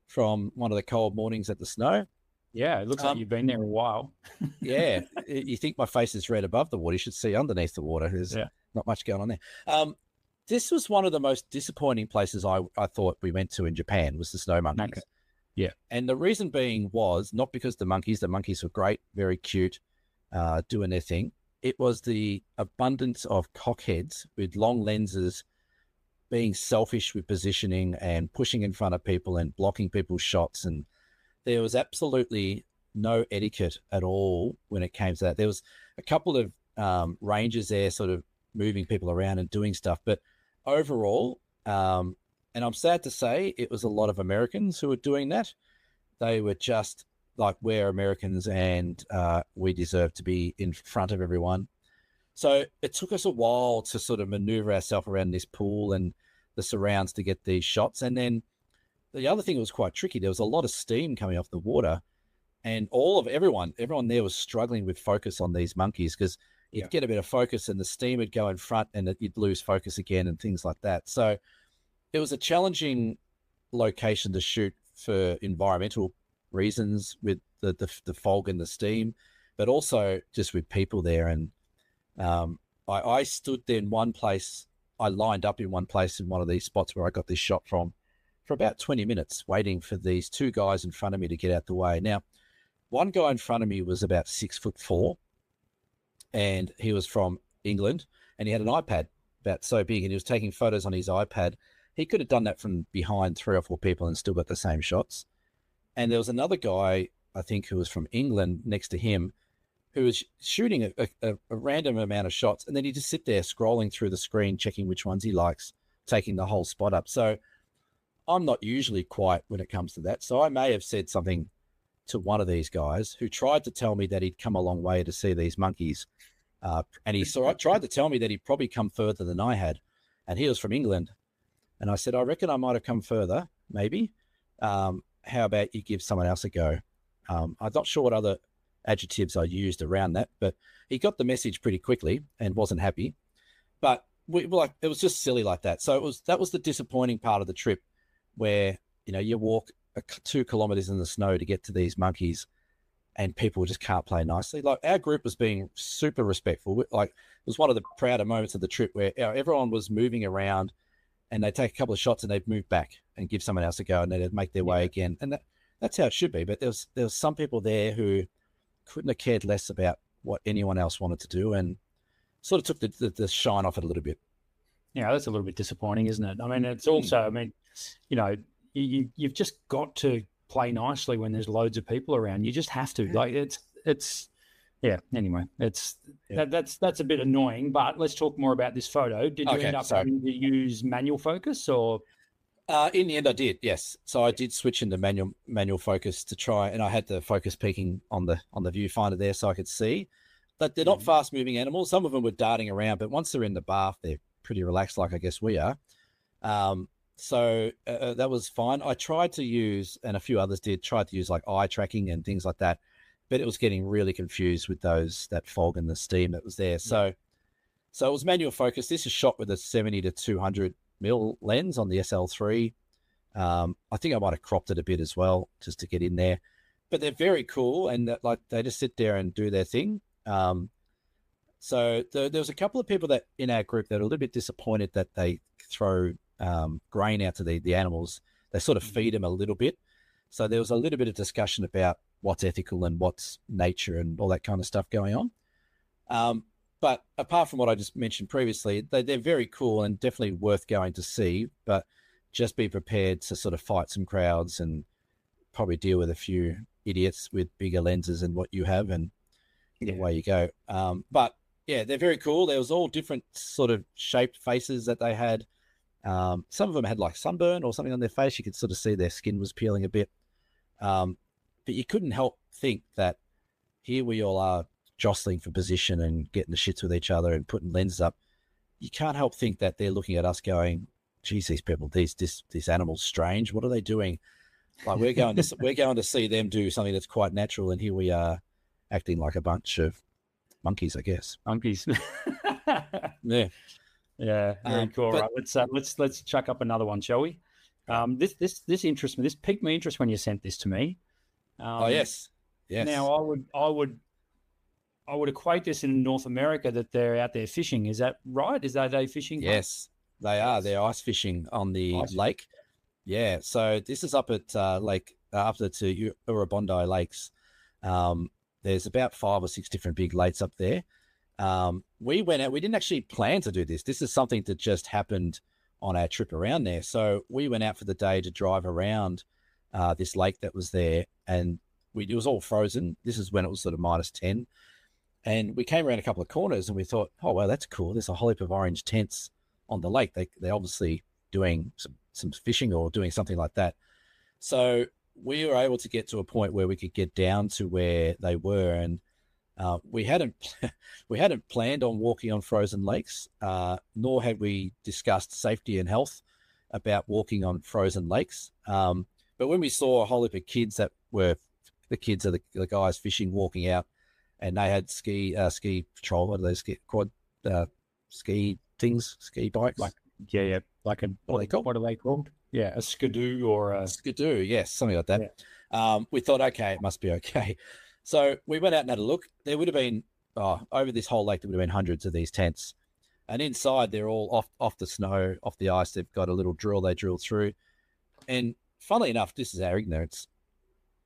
from one of the cold mornings at the snow. Yeah, it looks like you've been there a while. Yeah, you think my face is red above the water. You should see underneath the water. There's not much going on there. This was one of the most disappointing places I thought we went to in Japan, was the snow monkeys. Okay. Yeah. And the reason being was not because the monkeys were great, very cute, doing their thing. It was the abundance of cockheads with long lenses being selfish with positioning and pushing in front of people and blocking people's shots. And there was absolutely no etiquette at all when it came to that. There was a couple of rangers there sort of moving people around and doing stuff. But overall, and I'm sad to say, it was a lot of Americans who were doing that. They were just like, we're Americans and we deserve to be in front of everyone. So it took us a while to sort of maneuver ourselves around this pool and the surrounds to get these shots. And then the other thing that was quite tricky, there was a lot of steam coming off the water, and everyone there was struggling with focus on these monkeys, because you'd get a bit of focus and the steam would go in front and you'd lose focus again and things like that. So it was a challenging location to shoot for environmental reasons with the fog and the steam, but also just with people there. And I stood there in one place. I lined up in one place in one of these spots where I got this shot from for about 20 minutes, waiting for these two guys in front of me to get out the way. Now, one guy in front of me was about 6'4", and he was from England, and he had an iPad about so big, and he was taking photos on his iPad. He could have done that from behind 3 or 4 people and still got the same shots. And there was another guy, I think, who was from England next to him, who was shooting a random amount of shots, and then he'd just sit there scrolling through the screen, checking which ones he likes, taking the whole spot up. So I'm not usually quiet when it comes to that. So I may have said something to one of these guys who tried to tell me that he'd come a long way to see these monkeys. And he tried to tell me that he'd probably come further than I had. And he was from England. And I said, I reckon I might have come further, maybe. How about you give someone else a go? I'm not sure what other adjectives I used around that, but he got the message pretty quickly and wasn't happy. But it was just silly like that. So that was the disappointing part of the trip, where you walk 2 kilometers in the snow to get to these monkeys, and people just can't play nicely. Like, our group was being super respectful. Like, it was one of the prouder moments of the trip where everyone was moving around, and they'd take a couple of shots and they'd move back and give someone else a go, and they'd make their way again. And that's how it should be. But there was some people there who couldn't have cared less about what anyone else wanted to do, and sort of took the shine off it a little bit. Yeah, that's a little bit disappointing, isn't it? I mean, it's also, you've just got to play nicely when there's loads of people around. You just have to. Like, it's anyway, that's a bit annoying, but let's talk more about this photo. Did you end up having to use manual focus, or? In the end, I did, yes. So I did switch into manual focus to try, and I had the focus peaking on the viewfinder there so I could see. But they're not fast moving animals. Some of them were darting around, but once they're in the bath, they're pretty relaxed, like I guess we are. So that was fine. I tried to use, and a few others tried to use like eye tracking and things like that, but it was getting really confused with that fog and the steam that was there. So it was manual focus. This is shot with a 70 to 200 mil lens on the SL3. I think I might have cropped it a bit as well, just to get in there. But they're very cool, and they just sit there and do their thing. So there was a couple of people that in our group that are a little bit disappointed that they throw grain out to the animals. They sort of feed them a little bit. So there was a little bit of discussion about what's ethical and what's nature and all that kind of stuff going on. But apart from what I just mentioned previously, they're very cool and definitely worth going to see, but just be prepared to sort of fight some crowds and probably deal with a few idiots with bigger lenses than what you have, and away you go. But yeah, they're very cool. There was all different sort of shaped faces that they had. Some of them had like sunburn or something on their face. You could sort of see their skin was peeling a bit. But you couldn't help think that here we all are jostling for position and getting the shits with each other and putting lenses up. You can't help think that they're looking at us going, geez, these people, these animals strange. What are they doing? Like, we're going to see them do something that's quite natural, and here we are acting like a bunch of monkeys, I guess. Monkeys. Yeah. Yeah, very cool. Right, let's chuck up another one, shall we? This interests me. This piqued my interest when you sent this to me. Yes. Now I would equate this in North America that they're out there fishing. Is that right? Is that they fishing? Yes, they are. They're ice fishing on the lake. Yeah. So this is up at up to Urubondi Lakes. There's about 5 or 6 different big lakes up there. We went out. We didn't actually plan to do this. This is something that just happened on our trip around there. So we went out for the day to drive around this lake that was there, and it was all frozen. This is when it was sort of -10. And we came around a couple of corners and we thought, oh, well, that's cool. There's a whole heap of orange tents on the lake. They're obviously doing some fishing or doing something like that. So we were able to get to a point where we could get down to where they were. And we hadn't planned on walking on frozen lakes, nor had we discussed safety and health about walking on frozen lakes. But when we saw a whole heap of kids that were the kids of the guys fishing walking out, and they had ski patrol. What are those ski things? Ski bikes? Like what are they called? Yeah, a skidoo or a skidoo. Yes, something like that. Yeah. We thought, okay, it must be okay. So we went out and had a look. There would have been over this whole lake. There would have been hundreds of these tents, and inside they're all off the snow, off the ice. They've got a little drill they drill through, and funnily enough, this is our ignorance.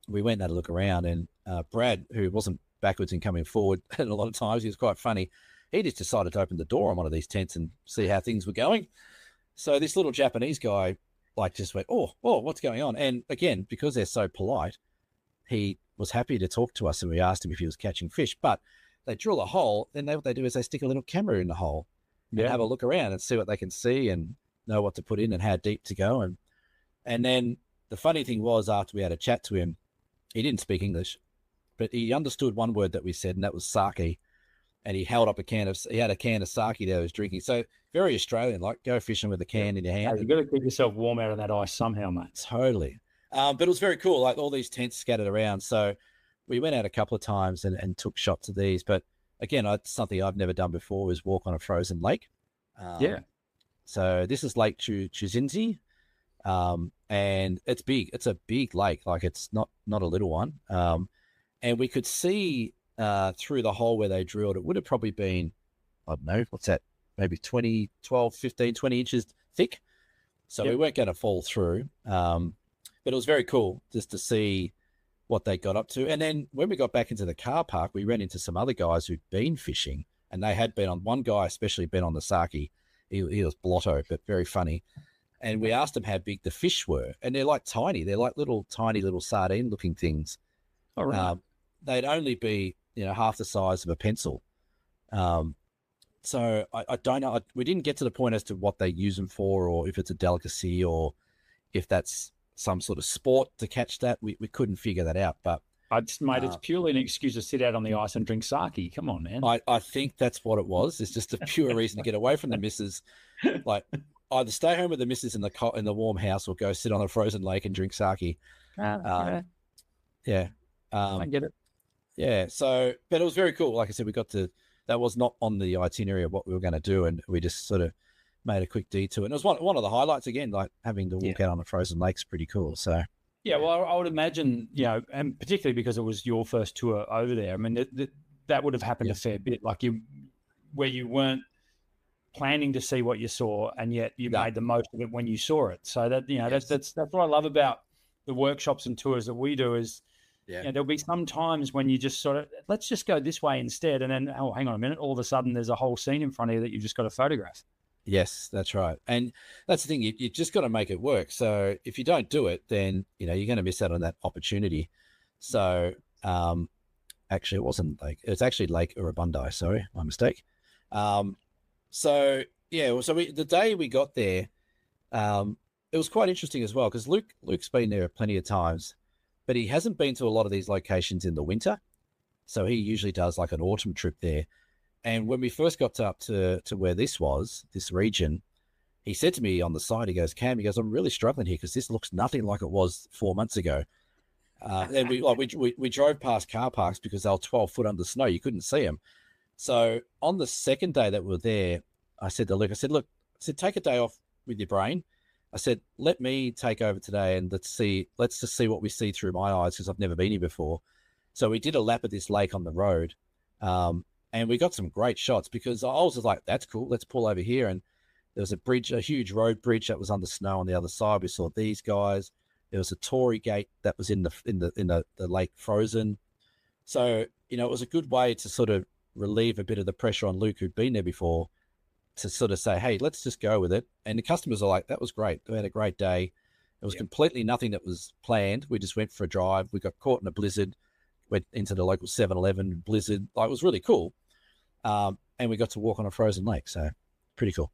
We went and had a look around, and Brad, who wasn't backwards and coming forward, and a lot of times he was quite funny. He just decided to open the door on one of these tents and see how things were going. So this little Japanese guy just went, oh, what's going on? And again, because they're so polite, he was happy to talk to us, and we asked him if he was catching fish. But they drill a hole, then what they do is they stick a little camera in the hole and have a look around and see what they can see and know what to put in and how deep to go. And then the funny thing was, after we had a chat to him, he didn't speak English, but he understood one word that we said, and that was sake. And he held up a can of sake that he was drinking. So very Australian, like go fishing with a can in your hand. You've got to keep yourself warm out of that ice somehow, mate. Totally. But it was very cool, like all these tents scattered around. So we went out a couple of times and took shots of these. But again, something I've never done before was walk on a frozen lake. So this is Lake Chuzinzi. And it's big. It's a big lake. Like it's not a little one. And we could see through the hole where they drilled. It would have probably been, I don't know, what's that? Maybe 20 inches thick. So we weren't going to fall through. But it was very cool just to see what they got up to. And then when we got back into the car park, we ran into some other guys who'd been fishing, and they had been on, one guy especially been on the sake. He was blotto, but very funny. And we asked them how big the fish were, and they're like tiny. They're like tiny little sardine looking things. All right. They'd only be, half the size of a pencil. So I don't know. We didn't get to the point as to what they use them for, or if it's a delicacy, or if that's some sort of sport to catch that. We couldn't figure that out. But mate, it's purely an excuse to sit out on the ice and drink sake. Come on, man. I think that's what it was. It's just a pure reason to get away from the missus. Like either stay home with the missus in the warm house, or go sit on a frozen lake and drink sake. Yeah. I get it. Yeah. So, but it was very cool. Like I said, that was not on the itinerary of what we were going to do, and we just sort of made a quick detour. And it was one of the highlights again, like having to walk out on a frozen lake's pretty cool. So. Yeah, well, I would imagine, and particularly because it was your first tour over there. I mean, that would have happened a fair bit, where you weren't planning to see what you saw, and yet you made the most of it when you saw it. So that that's what I love about the workshops and tours that we do is. Yeah. There'll be some times when you just sort of, let's just go this way instead. And then, oh, hang on a minute. All of a sudden there's a whole scene in front of you that you've just got to photograph. Yes, that's right. And that's the thing. You just got to make it work. So if you don't do it, then, you're going to miss out on that opportunity. So actually it's actually Lake Urubondi. Sorry, my mistake. So the day we got there, it was quite interesting as well, because Luke's been there plenty of times. But he hasn't been to a lot of these locations in the winter. So he usually does like an autumn trip there. And when we first got up to where this region, he said to me on the side, he goes, Cam, I'm really struggling here because this looks nothing like it was 4 months ago. And we drove past car parks because they were 12 foot under snow. You couldn't see them. So on the second day that we were there, I said to Luke, look, take a day off with your brain. I said, let me take over today and let's just see what we see through my eyes because I've never been here before. So we did a lap of this lake on the road, and we got some great shots because I was just like, that's cool. Let's pull over here. And there was a huge road bridge that was under snow on the other side. We saw these guys. There was a Tory gate that was in the lake frozen. So, it was a good way to sort of relieve a bit of the pressure on Luke, who'd been there before, to sort of say, hey, let's just go with it. And the customers are like, that was great. We had a great day. It was completely nothing that was planned. We just went for a drive. We got caught in a blizzard, went into the local 7-Eleven blizzard. It was really cool. And we got to walk on a frozen lake. So pretty cool.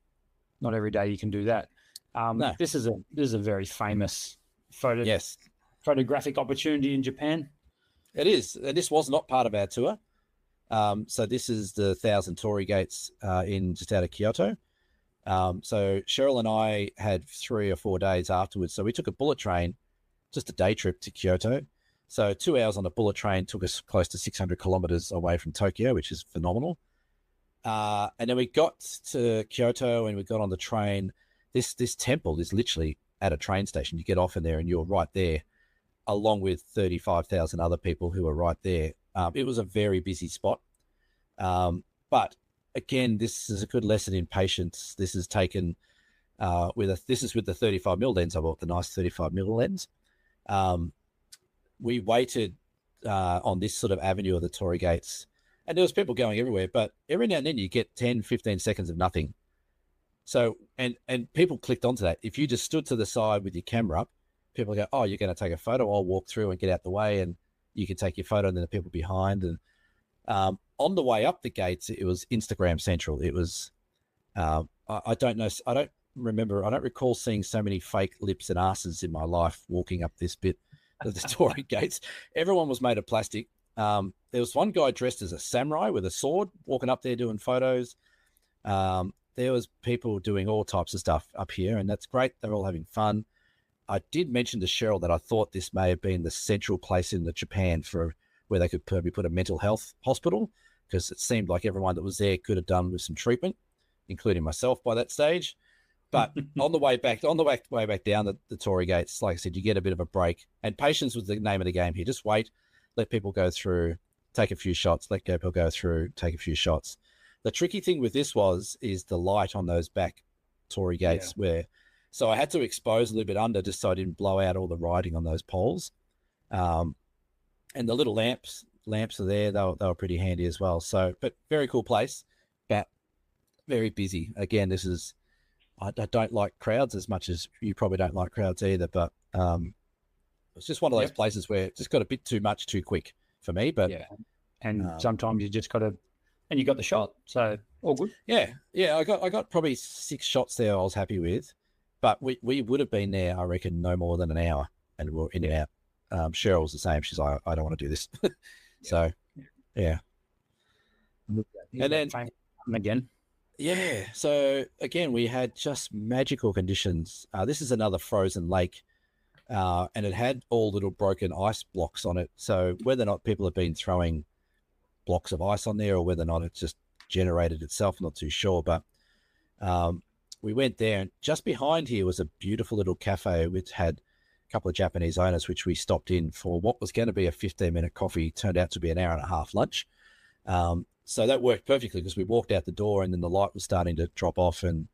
Not every day you can do that. No. This is a very famous photographic opportunity in Japan. It is. This was not part of our tour. So this is the 1,000 Torii gates in just out of Kyoto. So Cheryl and I had 3 or 4 days afterwards. So we took a bullet train, just a day trip to Kyoto. So 2 hours on a bullet train took us close to 600 kilometers away from Tokyo, which is phenomenal. And then we got to Kyoto and we got on the train. This temple is literally at a train station. You get off in there and you're right there, along with 35,000 other people who are right there. It was a very busy spot. But again, this is a good lesson in patience. This is taken with the 35mm lens. I bought the nice 35mm lens. We waited on this sort of avenue of the Torii gates, and there was people going everywhere, but every now and then you get 10, 15 seconds of nothing. So, and people clicked onto that. If you just stood to the side with your camera up, people go, oh, you're going to take a photo. I'll walk through and get out the way, and you can take your photo, and then the people behind. And on the way up the gates, it was Instagram central. It was, I don't know. I don't recall seeing so many fake lips and asses in my life walking up this bit of the Torii gates. Everyone was made of plastic. There was one guy dressed as a samurai with a sword walking up there doing photos. There was people doing all types of stuff up here, and that's great. They're all having fun. I did mention to Cheryl that I thought this may have been the central place in Japan for where they could probably put a mental health hospital, because it seemed like everyone that was there could have done with some treatment, including myself by that stage. But on the way back down the Torii gates, like I said, you get a bit of a break. And patience was the name of the game here. Just wait, let people go through, take a few shots, let people go through, take a few shots. The tricky thing with this is the light on those back Torii gates so I had to expose a little bit under just so I didn't blow out all the writing on those poles. And the little lamps are there. They were pretty handy as well. So, but very cool place, but very busy. Again, I don't like crowds as much as you probably don't like crowds either, but it's just one of those places where it just got a bit too much too quick for me. But and sometimes you just got to, and you got the shot, so all good. Yeah. I got probably 6 shots there. I was happy with, but we would have been there, I reckon, no more than an hour, and we're in and out. Cheryl was the same. She's like, I don't want to do this. So, yeah. And then again. Yeah. So again, we had just magical conditions. This is another frozen lake, and it had all little broken ice blocks on it. So whether or not people have been throwing blocks of ice on there, or whether or not it's just generated itself, I'm not too sure. But we went there, and just behind here was a beautiful little cafe which had a couple of Japanese owners, which we stopped in for what was going to be a 15-minute coffee, turned out to be an hour and a half lunch. So that worked perfectly because we walked out the door and then the light was starting to drop off, and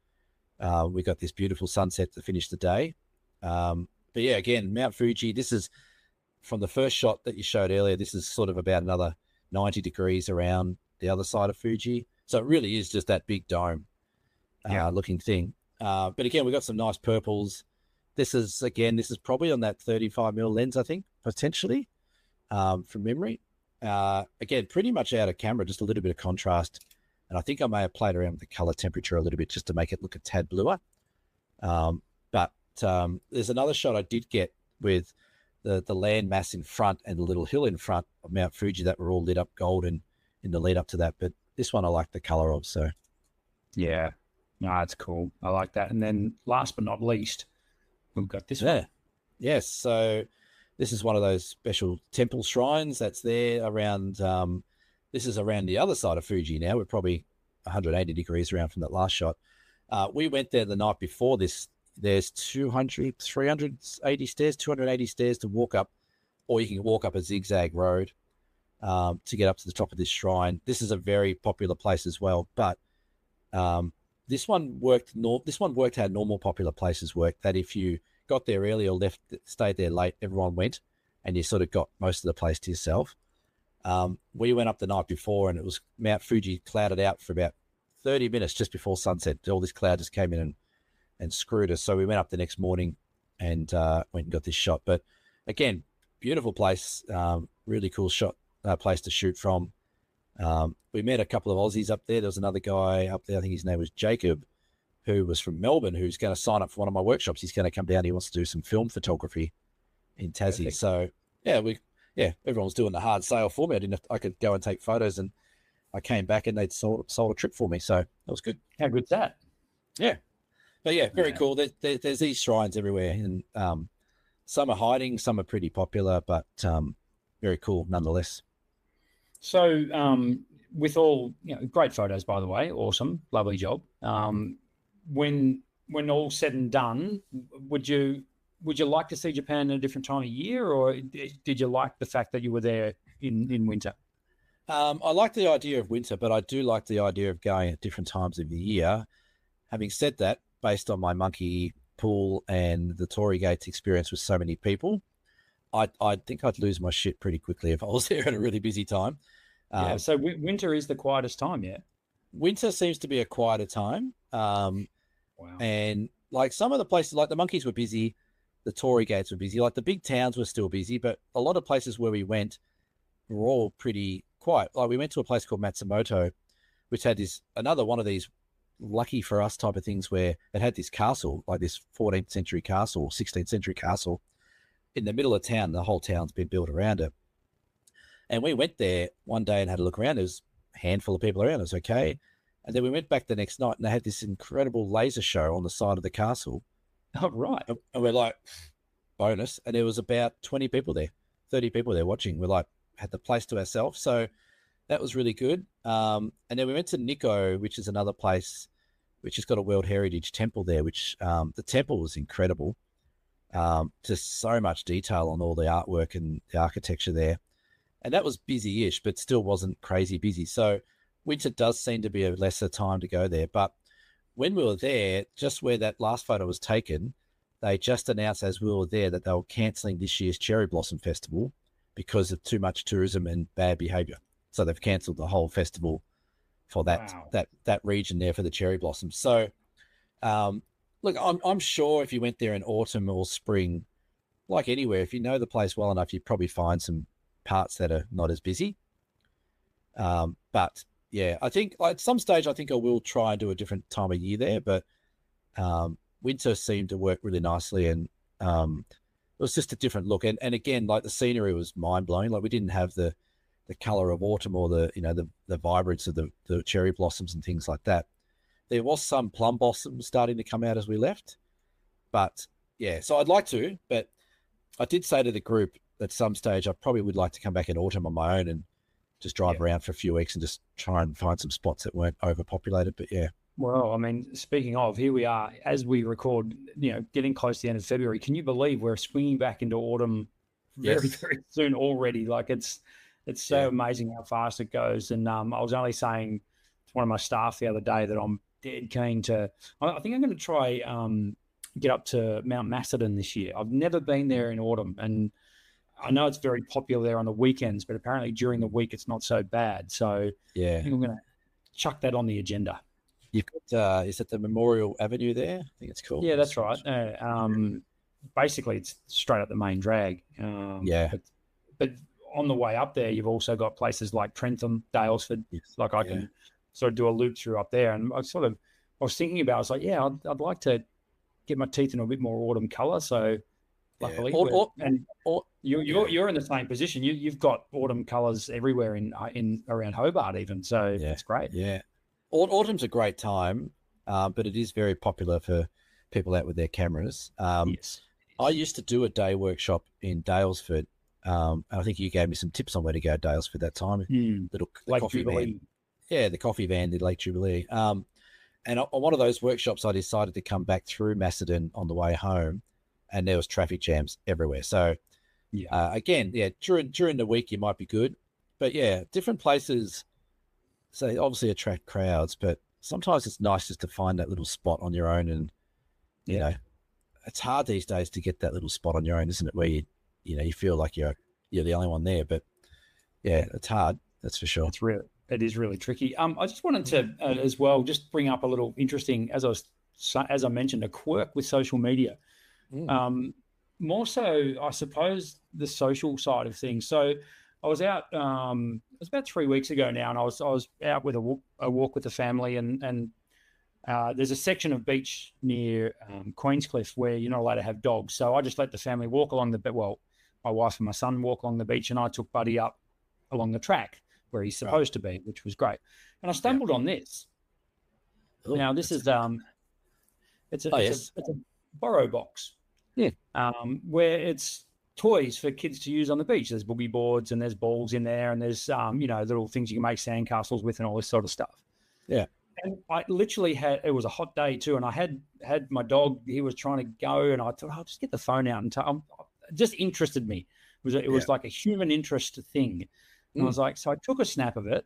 we got this beautiful sunset to finish the day. But yeah, again, Mount Fuji, this is from the first shot that you showed earlier, this is sort of about another 90 degrees around the other side of Fuji. So it really is just that big dome looking thing. But again, we got some nice purples. This is probably on that 35mm lens, I think, potentially, from memory. Again, pretty much out of camera, just a little bit of contrast. And I think I may have played around with the color temperature a little bit just to make it look a tad bluer. But there's another shot I did get with the land mass in front and the little hill in front of Mount Fuji that were all lit up golden in the lead up to that. But this one I like the color of, so. Yeah, no, it's cool. I like that. And then last but not least, we've got this one. Yes, so This is one of those special temple shrines that's there around. This is around the other side of Fuji now. We're probably 180 degrees around from that last shot. We went there the night before this. There's 380 stairs, 280 stairs to walk up, or you can walk up a zigzag road to get up to the top of this shrine. This is a very popular place as well, but this one worked. This one worked how normal popular places work. That if you got there early or stayed there late, everyone went, and you sort of got most of the place to yourself. We went up the night before, and it was Mount Fuji clouded out for about 30 minutes just before sunset. All this cloud just came in and screwed us. So we went up the next morning and went and got this shot. But again, beautiful place, really cool shot, place to shoot from. We met a couple of Aussies up there. There was another guy up there, I think his name was Jacob, who was from Melbourne, who's going to sign up for one of my workshops. He's going to come down. He wants to do some film photography in Tassie. Perfect. So everyone was doing the hard sale for me. I could go and take photos, and I came back and they'd sold a trip for me. So that was good. How good's that? Yeah. But yeah, very cool. There's these shrines everywhere, and some are hiding, some are pretty popular, but very cool nonetheless. So with all, great photos, by the way, awesome, lovely job. When all said and done, would you like to see Japan at a different time of year, or did you like the fact that you were there in winter? I like the idea of winter, but I do like the idea of going at different times of the year. Having said that, based on my monkey pool and the Torii Gates experience with so many people, I think I'd lose my shit pretty quickly if I was there at a really busy time. So winter is the quietest time, yeah? Winter seems to be a quieter time. Wow. And like some of the places, like the monkeys were busy, the Torii Gates were busy, like the big towns were still busy, but a lot of places where we went were all pretty quiet. Like we went to a place called Matsumoto, which had another one of these lucky for us type of things where it had this castle, like this 14th century castle, 16th century castle in the middle of town. The whole town's been built around it. And we went there one day and had a look around. There was a handful of people around. It was okay. And then we went back the next night and they had this incredible laser show on the side of the castle. Oh, right. And we're like, bonus. And there was about 20 people there, 30 people there watching. We're like, had the place to ourselves. So that was really good. And then we went to Nikko, which is another place which has got a World Heritage temple there, which the temple was incredible. Just so much detail on all the artwork and the architecture there. And that was busy-ish, but still wasn't crazy busy. So winter does seem to be a lesser time to go there. But when we were there, just where that last photo was taken, they just announced as we were there that they were cancelling this year's Cherry Blossom Festival because of too much tourism and bad behaviour. So they've cancelled the whole festival for that that region there for the cherry blossoms. So, look, I'm sure if you went there in autumn or spring, like anywhere, if you know the place well enough, you'd probably find some parts that are not as busy. But yeah, I think at some stage, I think I will try and do a different time of year there. But winter seemed to work really nicely, and it was just a different look. And again, like the scenery was mind blowing. Like we didn't have the color of autumn or the vibrance of the cherry blossoms and things like that. There was some plum blossoms starting to come out as we left, but yeah, so I'd like to, but I did say to the group at some stage, I probably would like to come back in autumn on my own and just drive around for a few weeks and just try and find some spots that weren't overpopulated. But yeah. Well, I mean, speaking of, here we are as we record, getting close to the end of February. Can you believe we're swinging back into autumn very, very soon already? Like it's so amazing how fast it goes. And I was only saying to one of my staff the other day that I'm dead keen to, I think I'm going to try get up to Mount Macedon this year. I've never been there in autumn, and I know it's very popular there on the weekends, but apparently during the week it's not so bad. So yeah, I think I'm going to chuck that on the agenda. You've got, is it the Memorial Avenue there? I think it's called. Yeah, that's right. Basically, it's straight up the main drag. But on the way up there, you've also got places like Trentham, Daylesford. Yes. Like I can sort of do a loop through up there. And I was thinking about it. I was like, yeah, I'd like to get my teeth in a bit more autumn colour. So luckily, you're in the same position. You've got autumn colours everywhere in around Hobart even. So it's great. Yeah. Autumn's a great time, but it is very popular for people out with their cameras. Yes. I used to do a day workshop in Dalesford. I think you gave me some tips on where to go to Dalesford that time. The Lake coffee Jubilee. van. Yeah, the coffee van did Lake Jubilee. And on one of those workshops, I decided to come back through Macedon on the way home, and there was traffic jams everywhere. So, again, during the week you might be good, but yeah, different places, so obviously attract crowds, but sometimes it's nice just to find that little spot on your own, and you know, it's hard these days to get that little spot on your own, isn't it? Where you feel like you're the only one there, but yeah, it's hard. That's for sure. It is really tricky. I just wanted to as well just bring up a little interesting, as I mentioned, a quirk with social media. More so, I suppose, the social side of things. So I was out. It was about 3 weeks ago now, and I was out with a walk with the family, and there's a section of beach near Queenscliff where you're not allowed to have dogs. So I just let the family walk along my wife and my son walk along the beach, and I took Buddy up along the track where he's supposed to be, which was great. And I stumbled on this. Now this is it's a borrow box. Yeah. Where it's toys for kids to use on the beach. There's boogie boards and there's balls in there, and there's little things you can make sandcastles with and all this sort of stuff. Yeah. And I literally it was a hot day too, and I had my dog, he was trying to go, and I thought, I'll just get the phone out and just interested me. It was like a human interest thing. And I was like, so I took a snap of it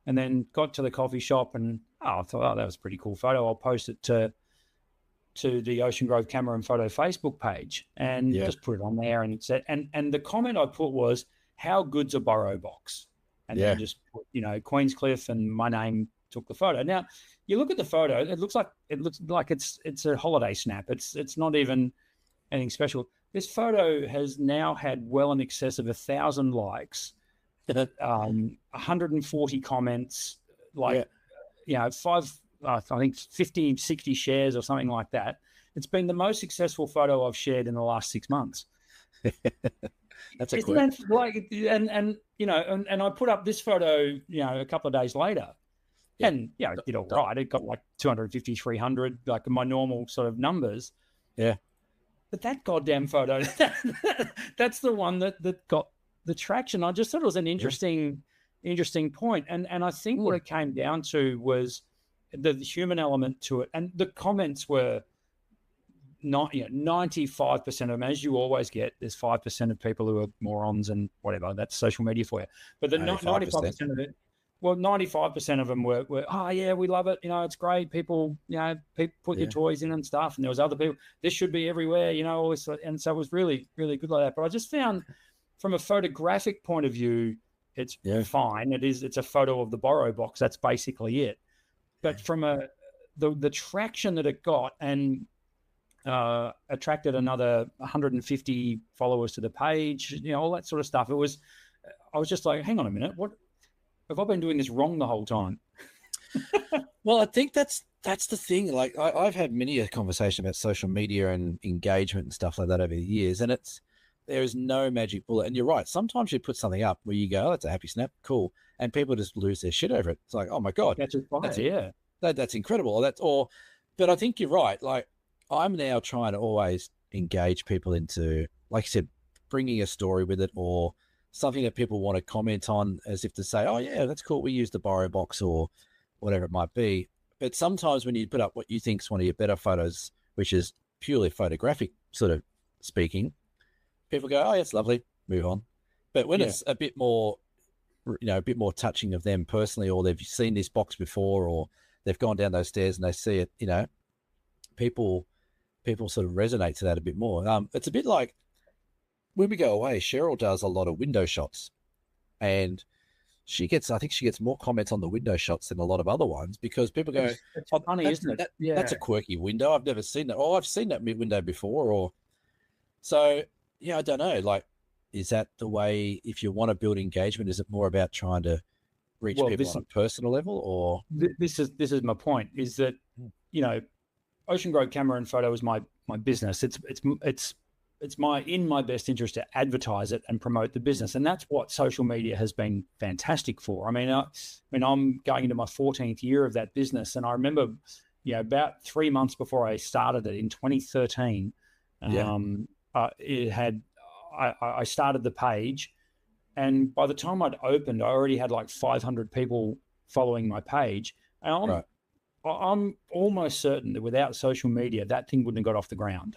and then got to the coffee shop, and I thought, that was a pretty cool photo. I'll post it to the Ocean Grove Camera and Photo Facebook page and just put it on there. And and the comment I put was, how good's a borrow box? And then just put, Queenscliff and my name, took the photo. Now you look at the photo, it looks like it's a holiday snap. It's not even anything special. This photo has now had well in excess of 1,000 likes. 140 comments, I think 50, 60 shares or something like that. It's been the most successful photo I've shared in the last 6 months. That's a quick. And I put up this photo, a couple of days later, and it did all right. It got like 250, 300, like my normal sort of numbers. Yeah. But that goddamn photo, that's the one that got the traction. I just thought it was an interesting point. And I think what it came down to was the human element to it. And the comments were not, 95% of them, as you always get, there's 5% of people who are morons and whatever. That's social media for you. But the 95% of it, 95% of them were, oh yeah, we love it. It's great. People, put your toys in and stuff. And there was other people, this should be everywhere, all this. And so it was really, really good like that. But I just found, from a photographic point of view, it's fine. It's a photo of the borrow box. That's basically it. But from the traction that it got, and attracted another 150 followers to the page, all that sort of stuff. I was just like, hang on a minute, what have I been doing this wrong the whole time? Well, I think that's the thing. Like I've had many a conversation about social media and engagement and stuff like that over the years, and there is no magic bullet. And you're right. Sometimes you put something up where you go, oh, that's a happy snap. Cool. And people just lose their shit over it. It's like, oh my God. That's that's incredible. But I think you're right. Like I'm now trying to always engage people into, like you said, bringing a story with it or something that people want to comment on, as if to say, oh yeah, that's cool. We use the borrow box or whatever it might be. But sometimes when you put up what you think is one of your better photos, which is purely photographic sort of speaking, people go, oh, yeah, it's lovely, move on. But when it's a bit more, a bit more touching of them personally, or they've seen this box before, or they've gone down those stairs and they see it, people sort of resonate to that a bit more. It's a bit like when we go away, Cheryl does a lot of window shots, and I think she gets more comments on the window shots than a lot of other ones, because people go, it's funny, isn't it? That's a quirky window. I've never seen that. Oh, I've seen that window before. Or so, I don't know. Like, is that the way, if you want to build engagement, is it more about trying to reach people on a personal level, or? This is my point, is that, Ocean Grove Camera and Photo is my business. It's in my best interest to advertise it and promote the business. And that's what social media has been fantastic for. I mean, I'm going into my 14th year of that business. And I remember, about 3 months before I started it in 2013, it had, I started the page, and by the time I'd opened, I already had like 500 people following my page. And I'm almost certain that without social media, that thing wouldn't have got off the ground.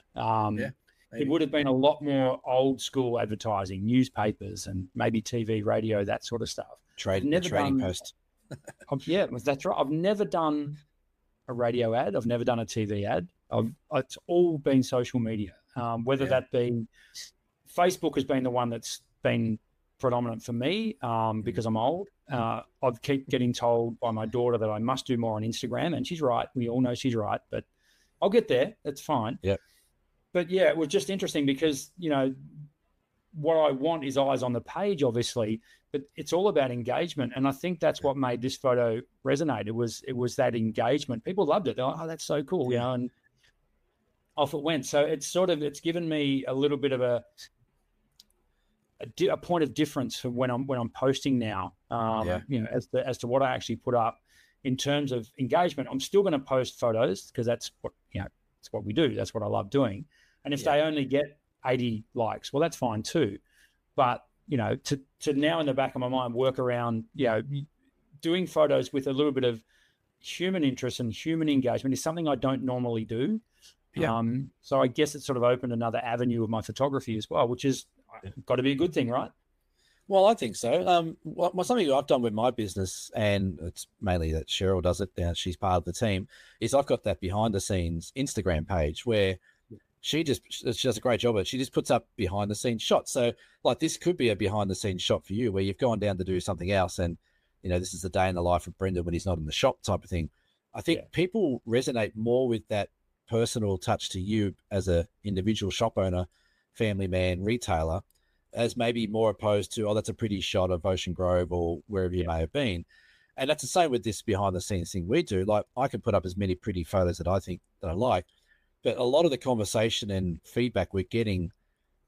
It would have been a lot more old school advertising, newspapers, and maybe TV, radio, that sort of stuff. Trading post. Yeah, that's right. I've never done a radio ad. I've never done a TV ad. It's all been social media, whether that be Facebook has been the one that's been predominant for me because I'm old. I keep getting told by my daughter that I must do more on Instagram, and she's right. We all know she's right, but I'll get there. That's fine. Yeah. But yeah, it was just interesting because, what I want is eyes on the page, obviously, but it's all about engagement. And I think that's what made this photo resonate. It was that engagement. People loved it. They're like, oh, that's so cool, and off it went. So it's given me a little bit of a point of difference for when I'm posting now, as to what I actually put up in terms of engagement. I'm still going to post photos because that's what, it's what we do. That's what I love doing. And if they only get 80 likes, well, that's fine too. But, to now in the back of my mind, work around, doing photos with a little bit of human interest and human engagement is something I don't normally do. Yeah. So I guess it sort of opened another avenue of my photography as well, which is got to be a good thing, right? Well, I think so. Something I've done with my business, and it's mainly that Cheryl does it, she's part of the team, is I've got that behind the scenes Instagram page where she does a great job of it. She just puts up behind the scenes shots. So like this could be a behind the scenes shot for you where you've gone down to do something else. And, this is the day in the life of Brendan when he's not in the shop type of thing. I think people resonate more with that personal touch to you as a individual shop owner, family man, retailer, as maybe more opposed to, that's a pretty shot of Ocean Grove or wherever you may have been. And that's the same with this behind the scenes thing we do. Like I can put up as many pretty photos that I think that I like, but a lot of the conversation and feedback we're getting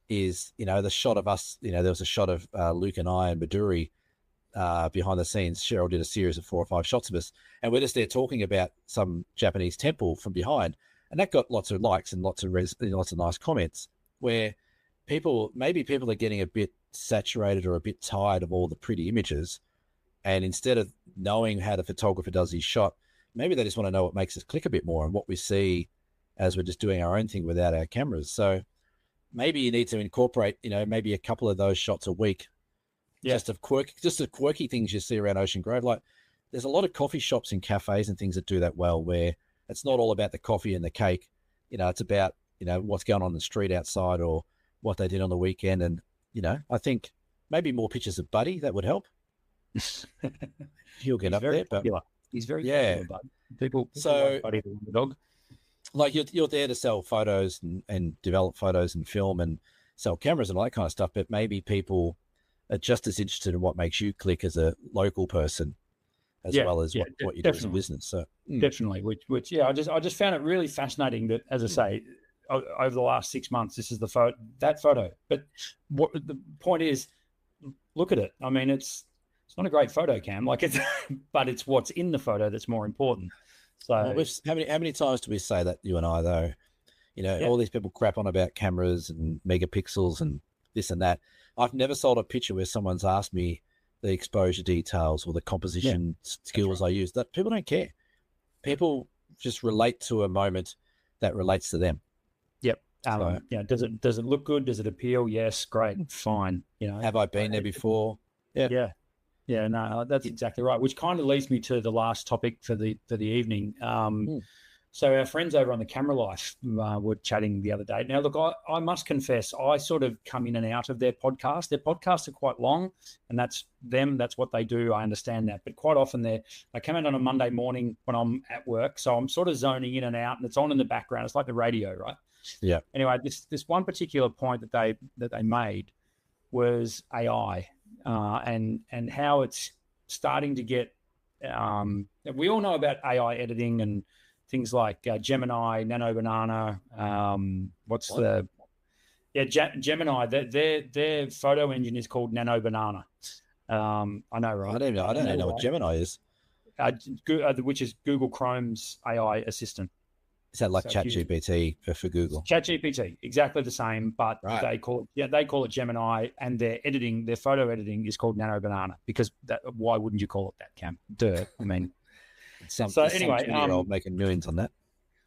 is, the shot of us, there was a shot of Luke and I and Maduri behind the scenes. Cheryl did a series of 4 or 5 shots of us, and we're just there talking about some Japanese temple from behind. And that got lots of likes and lots of nice comments where people are getting a bit saturated or a bit tired of all the pretty images. And instead of knowing how the photographer does his shot, maybe they just want to know what makes us click a bit more and what we see as we're just doing our own thing without our cameras. So maybe you need to incorporate, maybe a couple of those shots a week, just of quirky things you see around Ocean Grove. Like there's a lot of coffee shops and cafes and things that do that well, where it's not all about the coffee and the cake. It's about, what's going on in the street outside or what they did on the weekend. And, I think maybe more pictures of Buddy, that would help. He'll get up there. Popular. He's very popular, Bud. People like Buddy the dog. Like you're there to sell photos and develop photos and film and sell cameras and all that kind of stuff. But maybe people are just as interested in what makes you click as a local person as well as what you do as a business. So definitely, which I just found it really fascinating that, as I say, over the last 6 months, this is that photo. But what the point is, look at it. I mean, it's not a great photo, Cam. But it's what's in the photo that's more important. So how many times do we say that, you and I, though? All these people crap on about cameras and megapixels and this and that. I've never sold a picture where someone's asked me the exposure details or the composition skills I use. That people don't care. People just relate to a moment that relates to them. Yep. Does it look good? Does it appeal? Yes, great, fine. Have I been there before? Yeah, no, that's exactly right. Which kind of leads me to the last topic for the evening. So our friends over on the Camera Life were chatting the other day. Now, look, I must confess, I sort of come in and out of their podcast. Their podcasts are quite long, and that's them. That's what they do. I understand that. But quite often they come out on a Monday morning when I'm at work, so I'm sort of zoning in and out, and it's on in the background. It's like the radio, right? Yeah. Anyway, this one particular point that they made was AI. And how it's starting to get, we all know about AI editing and things like Gemini, Nano Banana. Gemini. Their photo engine is called Nano Banana. I know, right? I don't know what Gemini is. Which is Google Chrome's AI assistant. Is that like So ChatGPT for Google? ChatGPT, exactly the same, but Right. they call it Gemini, and their photo editing is called Nano Banana, because why wouldn't you call it that, Cam? Duh. I mean, Some so anyway, 20-year-old making millions on that.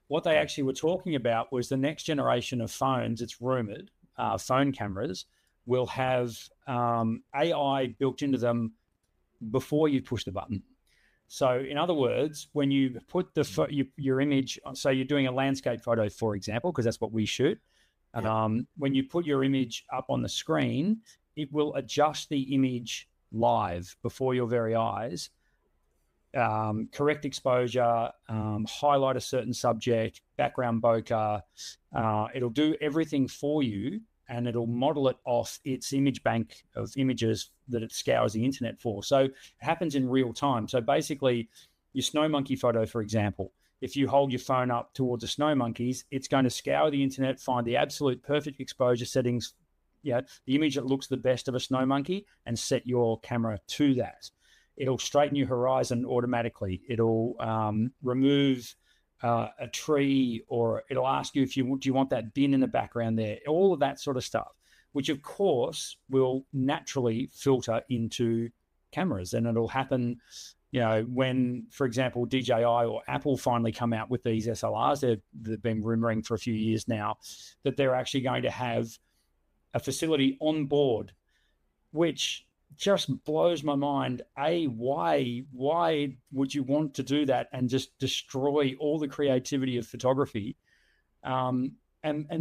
what they actually were talking about was the next generation of phones. It's rumored phone cameras will have AI built into them before you push the button. So, in other words, when you put your image, so you're doing a landscape photo, for example, because that's what we shoot. When you put your image up on the screen, it will adjust the image live before your very eyes, correct exposure, highlight a certain subject, background bokeh. It'll do everything for you, and it'll model it off its image bank of images that it scours the internet for. So it happens in real time. So basically, your snow monkey photo, for example, if you hold your phone up towards the snow monkeys, it's going to scour the internet, find the absolute perfect exposure settings, the image that looks the best of a snow monkey, and set your camera to that. It'll straighten your horizon automatically. It'll remove a tree, or it'll ask you do you want that bin in the background there, all of that sort of stuff, which of course will naturally filter into cameras. And it'll happen, when, for example, DJI or Apple finally come out with these SLRs, they've been rumoring for a few years now that they're actually going to have a facility on board, which just blows my mind. Why would you want to do that and just destroy all the creativity of photography? And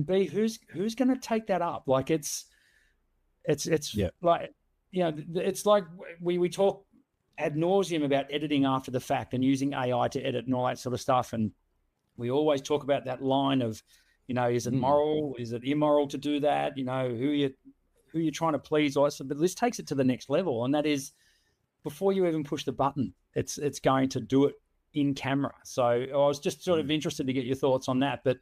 B, who's going to take that up? Like it's like, it's like we talk ad nauseum about editing after the fact and using AI to edit and all that sort of stuff. And we always talk about that line of, is it moral? Is it immoral to do that? Who you're trying to please, but this takes it to the next level, and that is before you even push the button, it's going to do it in camera. So I was just sort of interested to get your thoughts on that, but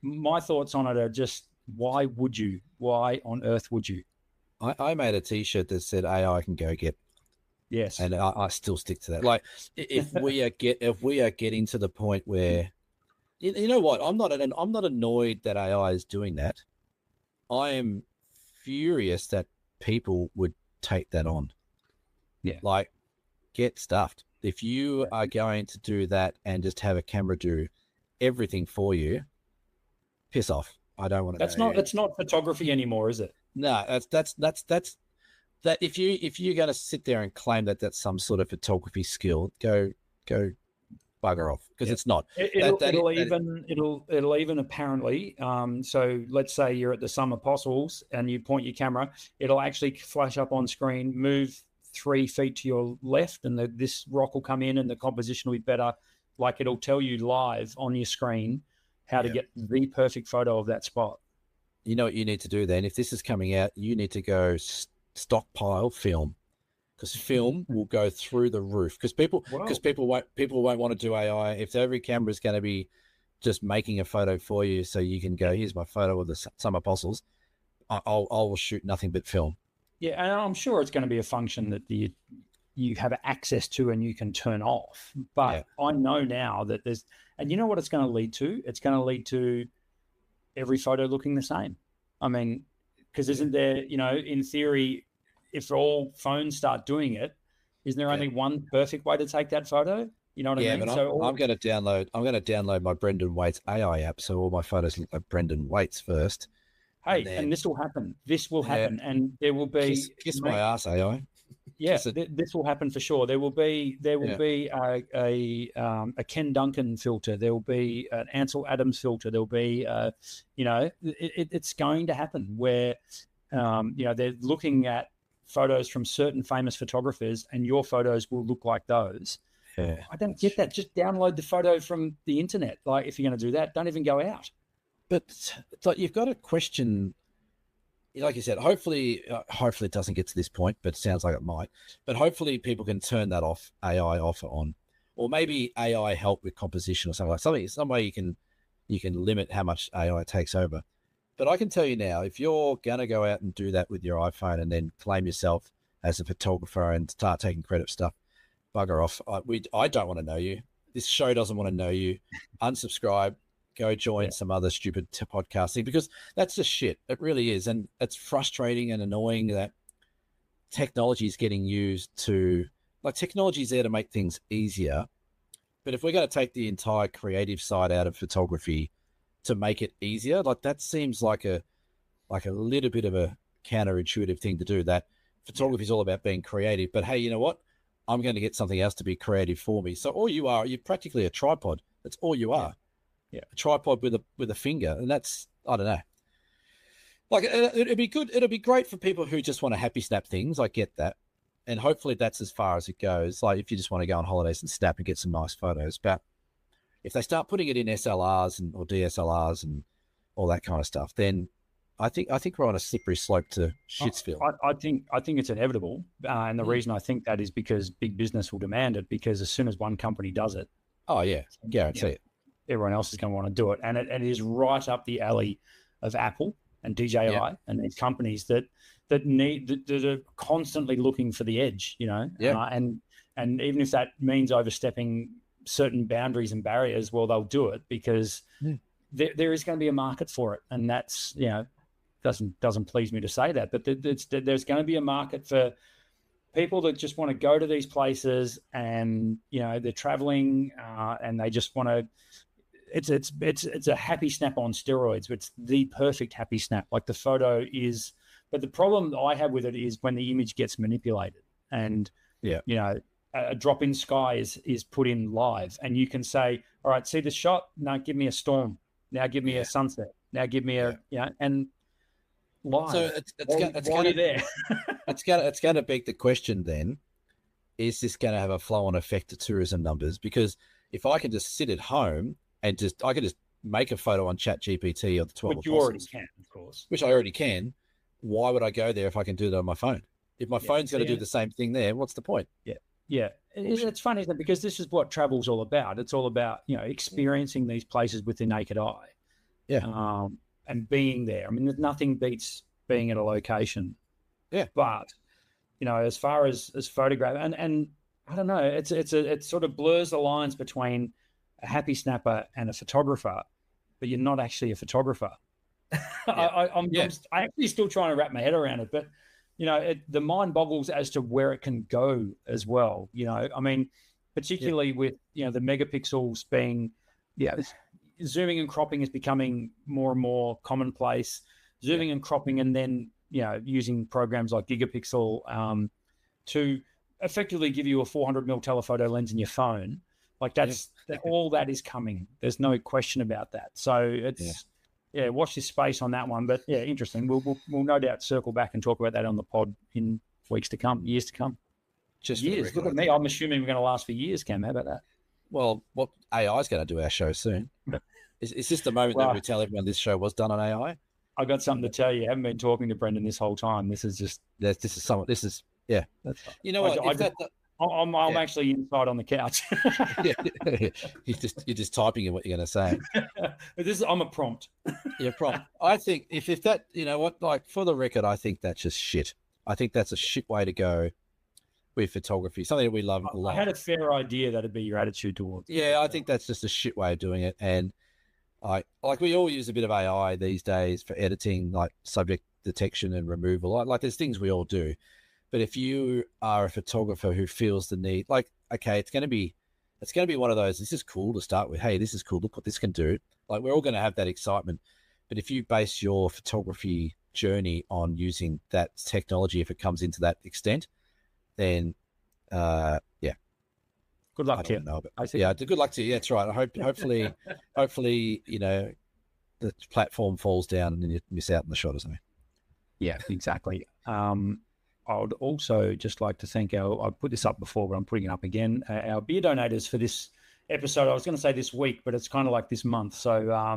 my thoughts on it are just, why on earth would you? I made a t-shirt that said AI can go get. Yes. And I still stick to that. Like if we are getting to the point where, you know what, I'm not annoyed that AI is doing that. I am furious that people would take that on. Yeah. Like, get stuffed. If you are going to do that and just have a camera do everything for you, piss off. I don't want to. That's not photography anymore, is it? No, that's that. If you're going to sit there and claim that that's some sort of photography skill, go bugger off, because it's not. It'll even apparently. So let's say you're at the Some Apostles and you point your camera, it'll actually flash up on screen, move 3 feet to your left, and this rock will come in and the composition will be better. Like, it'll tell you live on your screen how to get the perfect photo of that spot. You know what you need to do then? If this is coming out, you need to go stockpile film, because film will go through the roof. Because people won't want to do AI if every camera is going to be just making a photo for you, so you can go, here's my photo of the Some Apostles. I'll shoot nothing but film. Yeah, and I'm sure it's going to be a function that you have access to and you can turn off. But I know now that and you know what it's going to lead to? It's going to lead to every photo looking the same. I mean, because isn't there, in theory, if all phones start doing it, isn't there only one perfect way to take that photo? You know what I mean? But I'm going to download my Brendan Waits AI app, so all my photos look like Brendan Waits first. Hey, and this will happen. This will happen, and there will be kiss my ass, AI. Yeah, this will happen for sure. There will be a Ken Duncan filter. There will be an Ansel Adams filter. There will be, it's going to happen where, they're looking at photos from certain famous photographers, and your photos will look like those. Yeah. I don't get that. Just download the photo from the internet. Like, if you're going to do that, don't even go out. But it's like, you've got to question. Like you said, hopefully it doesn't get to this point, but it sounds like it might. But hopefully people can turn that off, AI off or on, or maybe AI help with composition or something. Some way you can limit how much AI takes over. But I can tell you now, if you're gonna go out and do that with your iPhone and then claim yourself as a photographer and start taking credit for stuff, bugger off. I don't want to know you. This show doesn't want to know you. Unsubscribe. go join some other stupid podcasting, because that's just shit. It really is. And it's frustrating and annoying that technology is getting used to, like, technology is there to make things easier. But if we're going to take the entire creative side out of photography to make it easier, like, that seems like a little bit of a counterintuitive thing to do. That photography is all about being creative, but hey, you know what? I'm going to get something else to be creative for me. So all you're practically a tripod. That's all you are. Yeah. A tripod with a finger. And that's, I don't know. Like, it'd be good. It'll be great for people who just want to happy snap things. I get that. And hopefully that's as far as it goes. Like, if you just want to go on holidays and snap and get some nice photos. But if they start putting it in SLRs or DSLRs and all that kind of stuff, then I think we're on a slippery slope to Shitsville. I think it's inevitable, and the reason I think that is because big business will demand it. Because as soon as one company does it, oh yeah, guarantee it, everyone else is going to want to do it, and it is right up the alley of Apple and DJI and these companies that are constantly looking for the edge, and even if that means overstepping certain boundaries and barriers, well, they'll do it because there is going to be a market for it, and that's doesn't please me to say that, but there's going to be a market for people that just want to go to these places, and they're traveling and they just want to. It's a happy snap on steroids. It's the perfect happy snap. Like, the photo is, but the problem I have with it is when the image gets manipulated, and a drop in sky is put in live, and you can say, all right, see the shot? Now give me a storm. Now give me a sunset. Now give me and live. So it's going to beg the question then, is this going to have a flow-on effect to tourism numbers? Because if I can just sit at home and I can just make a photo on ChatGPT or the 12 Which you already can, of course. Which I already can. Why would I go there if I can do that on my phone? If my phone's going to do the same thing there, what's the point? Yeah. It's funny, isn't it? Because this is what travel's all about. It's all about, experiencing these places with the naked eye. Yeah. And being there. I mean, nothing beats being at a location. Yeah. But, as far as photograph, and I don't know, it sort of blurs the lines between a happy snapper and a photographer, but you're not actually a photographer. I'm actually still trying to wrap my head around it, but the mind boggles as to where it can go as well. I mean, particularly with the megapixels being, zooming and cropping is becoming more and more commonplace. Zooming and cropping, and then using programs like Gigapixel to effectively give you a 400mm telephoto lens in your phone. Like, all that is coming. There's no question about that. So it's watch this space on that one. But interesting. We'll no doubt circle back and talk about that on the pod in weeks to come, years to come. Just years. Look at me. I'm assuming we're going to last for years, Cam. How about that? Well, what AI is going to do our show soon. Is this the moment that we tell everyone this show was done on AI? I got something to tell you. I haven't been talking to Brendan this whole time. This is you know what? I'm actually inside on the couch. You're just typing in what you're going to say. I'm a prompt. Yeah, prompt. I think if that, like, for the record, I think that's just shit. I think that's a shit way to go with photography. Something that we love a lot. I had a fair idea that'd be your attitude towards it. Yeah, I think that's just a shit way of doing it. And we all use a bit of AI these days for editing, like subject detection and removal. Like, there's things we all do. But if you are a photographer who feels the need, like, okay, it's going to be one of those, this is cool to start with. Hey, this is cool. Look what this can do. Like, we're all going to have that excitement. But if you base your photography journey on using that technology, if it comes into that extent, then, good luck to you. Good luck to you. Yeah, that's right. Hopefully, the platform falls down and you miss out on the shot or something. Yeah, exactly. I would also just like to thank I put this up before, but I'm putting it up again, our beer donators for this episode. I was going to say this week, but it's kind of like this month. So a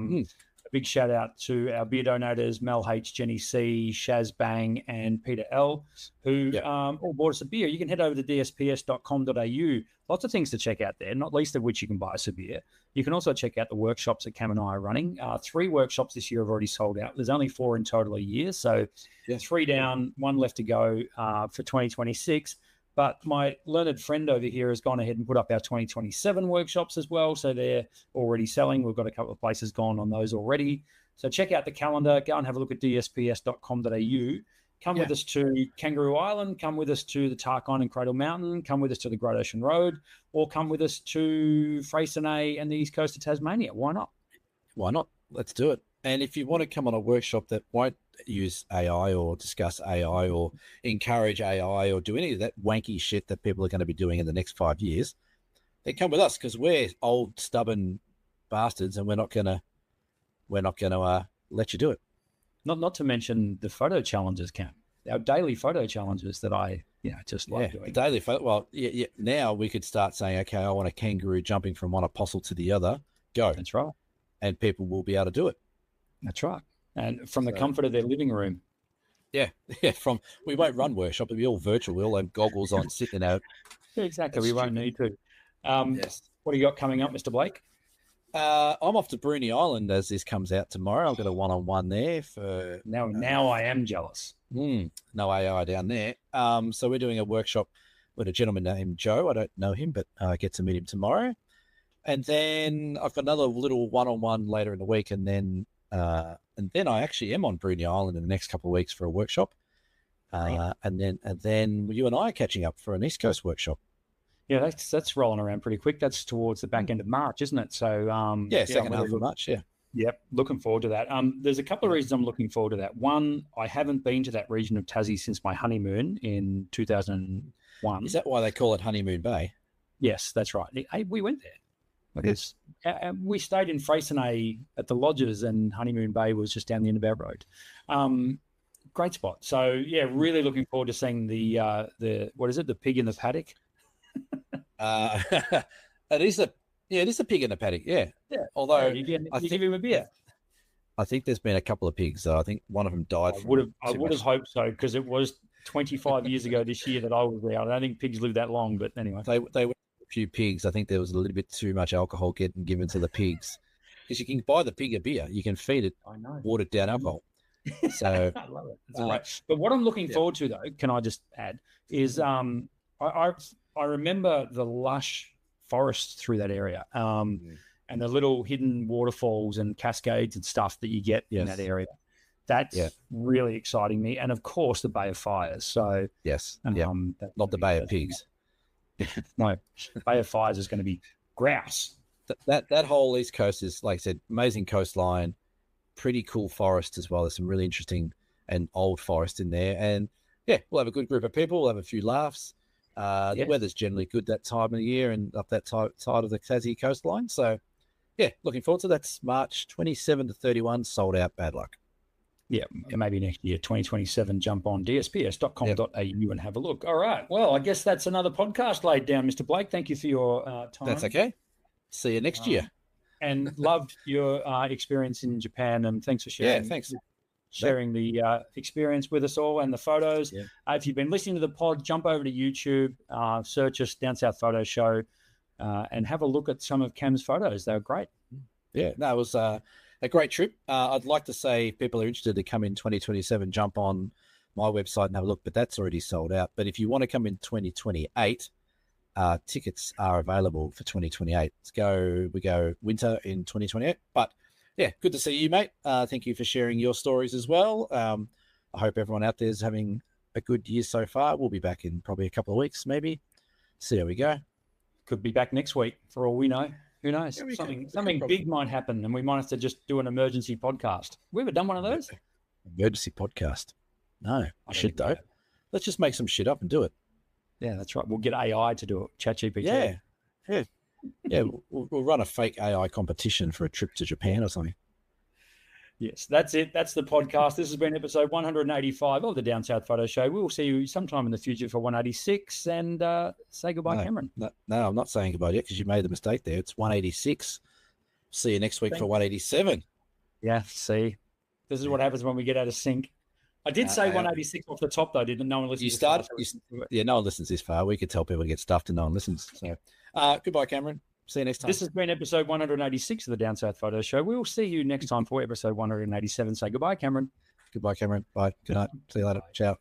big shout out to our beer donators, Mel H, Jenny C, Shaz Bang, and Peter L, who all bought us a beer. You can head over to dsps.com.au. Lots of things to check out there, not least of which you can buy us a beer. You can also check out the workshops that Cam and I are running. 3 workshops this year have already sold out. There's only 4 in total a year. So 3 down, 1 left to go for 2026. But my learned friend over here has gone ahead and put up our 2027 workshops as well. So they're already selling. We've got a couple of places gone on those already. So check out the calendar. Go and have a look at dsps.com.au. Come with us to Kangaroo Island. Come with us to the Tarkine and Cradle Mountain. Come with us to the Great Ocean Road. Or come with us to Freycinet and the east coast of Tasmania. Why not? Why not? Let's do it. And if you want to come on a workshop that won't use AI or discuss AI or encourage AI or do any of that wanky shit that people are going to be doing in the next 5 years, then come with us, because we're old, stubborn bastards, and we're not going to let you do it. Not to mention the photo challenges, Cam. Our daily photo challenges that I just love doing. The daily photo. Well, yeah. Now we could start saying, okay, I want a kangaroo jumping from one apostle to the other. Go. That's right. And people will be able to do it. That's right. And from the comfort of their living room. Yeah. We won't run workshop. It'll be all virtual. We'll have goggles on, sitting out. Exactly. We won't need to. Yes. What do you got coming up, Mr. Blake? I'm off to Bruny Island as this comes out tomorrow. I've got a one-on-one there for now I am jealous. No AI down there. So we're doing a workshop with a gentleman named Joe. I don't know him, but I get to meet him tomorrow. And then I've got another little one-on-one later in the week, and then I actually am on Bruny Island in the next couple of weeks for a workshop. And then you and I are catching up for an East Coast workshop. Yeah, that's rolling around pretty quick. That's towards the back end of March, isn't it? So second half of March. Yeah. Yep, looking forward to that. There's a couple of reasons I'm looking forward to that. One, I haven't been to that region of Tassie since my honeymoon in 2001. Is that why they call it Honeymoon Bay? Yes, that's right. Hey, we went there. Yes. We stayed in Freycinet at the lodges, and Honeymoon Bay was just down the end of our road. Great spot. So yeah, really looking forward to seeing the what is it? The pig in the paddock. It is a pig in the paddock. Yeah. Although you give him a beer. I think there's been a couple of pigs. I think one of them died. I would have hoped so, because it was 25 years ago this year that I was there. I don't think pigs live that long, but anyway. They were a few pigs. I think there was a little bit too much alcohol getting given to the pigs, because you can buy the pig a beer. You can feed it watered down alcohol. So I love it. That's right. But what I'm looking forward to, though, can I just add, is I remember the lush forests through that area, and the little hidden waterfalls and cascades and stuff that you get in that area. That's really exciting me. And of course, the Bay of Fires. So not the Bay of Pigs. No, Bay of Fires is going to be grouse. That whole East Coast is, like I said, amazing coastline, pretty cool forest as well. There's some really interesting and old forest in there. And yeah, we'll have a good group of people. We'll have a few laughs. The weather's generally good that time of the year and up that side of the Tassie coastline. So yeah, looking forward to that. That's March 27 to 31, sold out, bad luck. Yeah, maybe next year, 2027, jump on dsps.com.au and have a look. All right. Well, I guess that's another podcast laid down, Mr. Blake. Thank you for your time. That's okay. See you next year. And loved your experience in Japan, and thanks for sharing. Yeah, thanks. Sharing the experience with us all and the photos. Yeah. If you've been listening to the pod, jump over to YouTube, search us, Down South Photo Show, and have a look at some of Cam's photos. They were great. Yeah, that was a great trip. I'd like to say if people are interested to come in 2027, jump on my website and have a look, but that's already sold out. But if you want to come in 2028, tickets are available for 2028. We go winter in 2028. But yeah, good to see you, mate. Thank you for sharing your stories as well. I hope everyone out there is having a good year so far. We'll be back in probably a couple of weeks, maybe. See how we go. Could be back next week for all we know. Who knows? Something big might happen, and we might have to just do an emergency podcast. We ever done one of those? Emergency podcast? No, I should though. Let's just make some shit up and do it. Yeah, that's right. We'll get AI to do it. ChatGPT. Yeah. We'll run a fake AI competition for a trip to Japan or something. Yes, that's it. That's the podcast. This has been episode 185 of the Down South Photo Show. We will see you sometime in the future for 186, and say goodbye, Cameron. No, I'm not saying goodbye yet, because you made the mistake there. It's 186. See you next week for 187. Yeah, see. This is what happens when we get out of sync. I did say 186 off the top, though, didn't no one listen no one listens this far. We could tell people to get stuffed and no one listens. So goodbye, Cameron. See you next time. This has been episode 186 of the Down South Photo Show. We will see you next time for episode 187. Say goodbye, Cameron. Goodbye, Cameron. Bye. Good night. See you later. Ciao.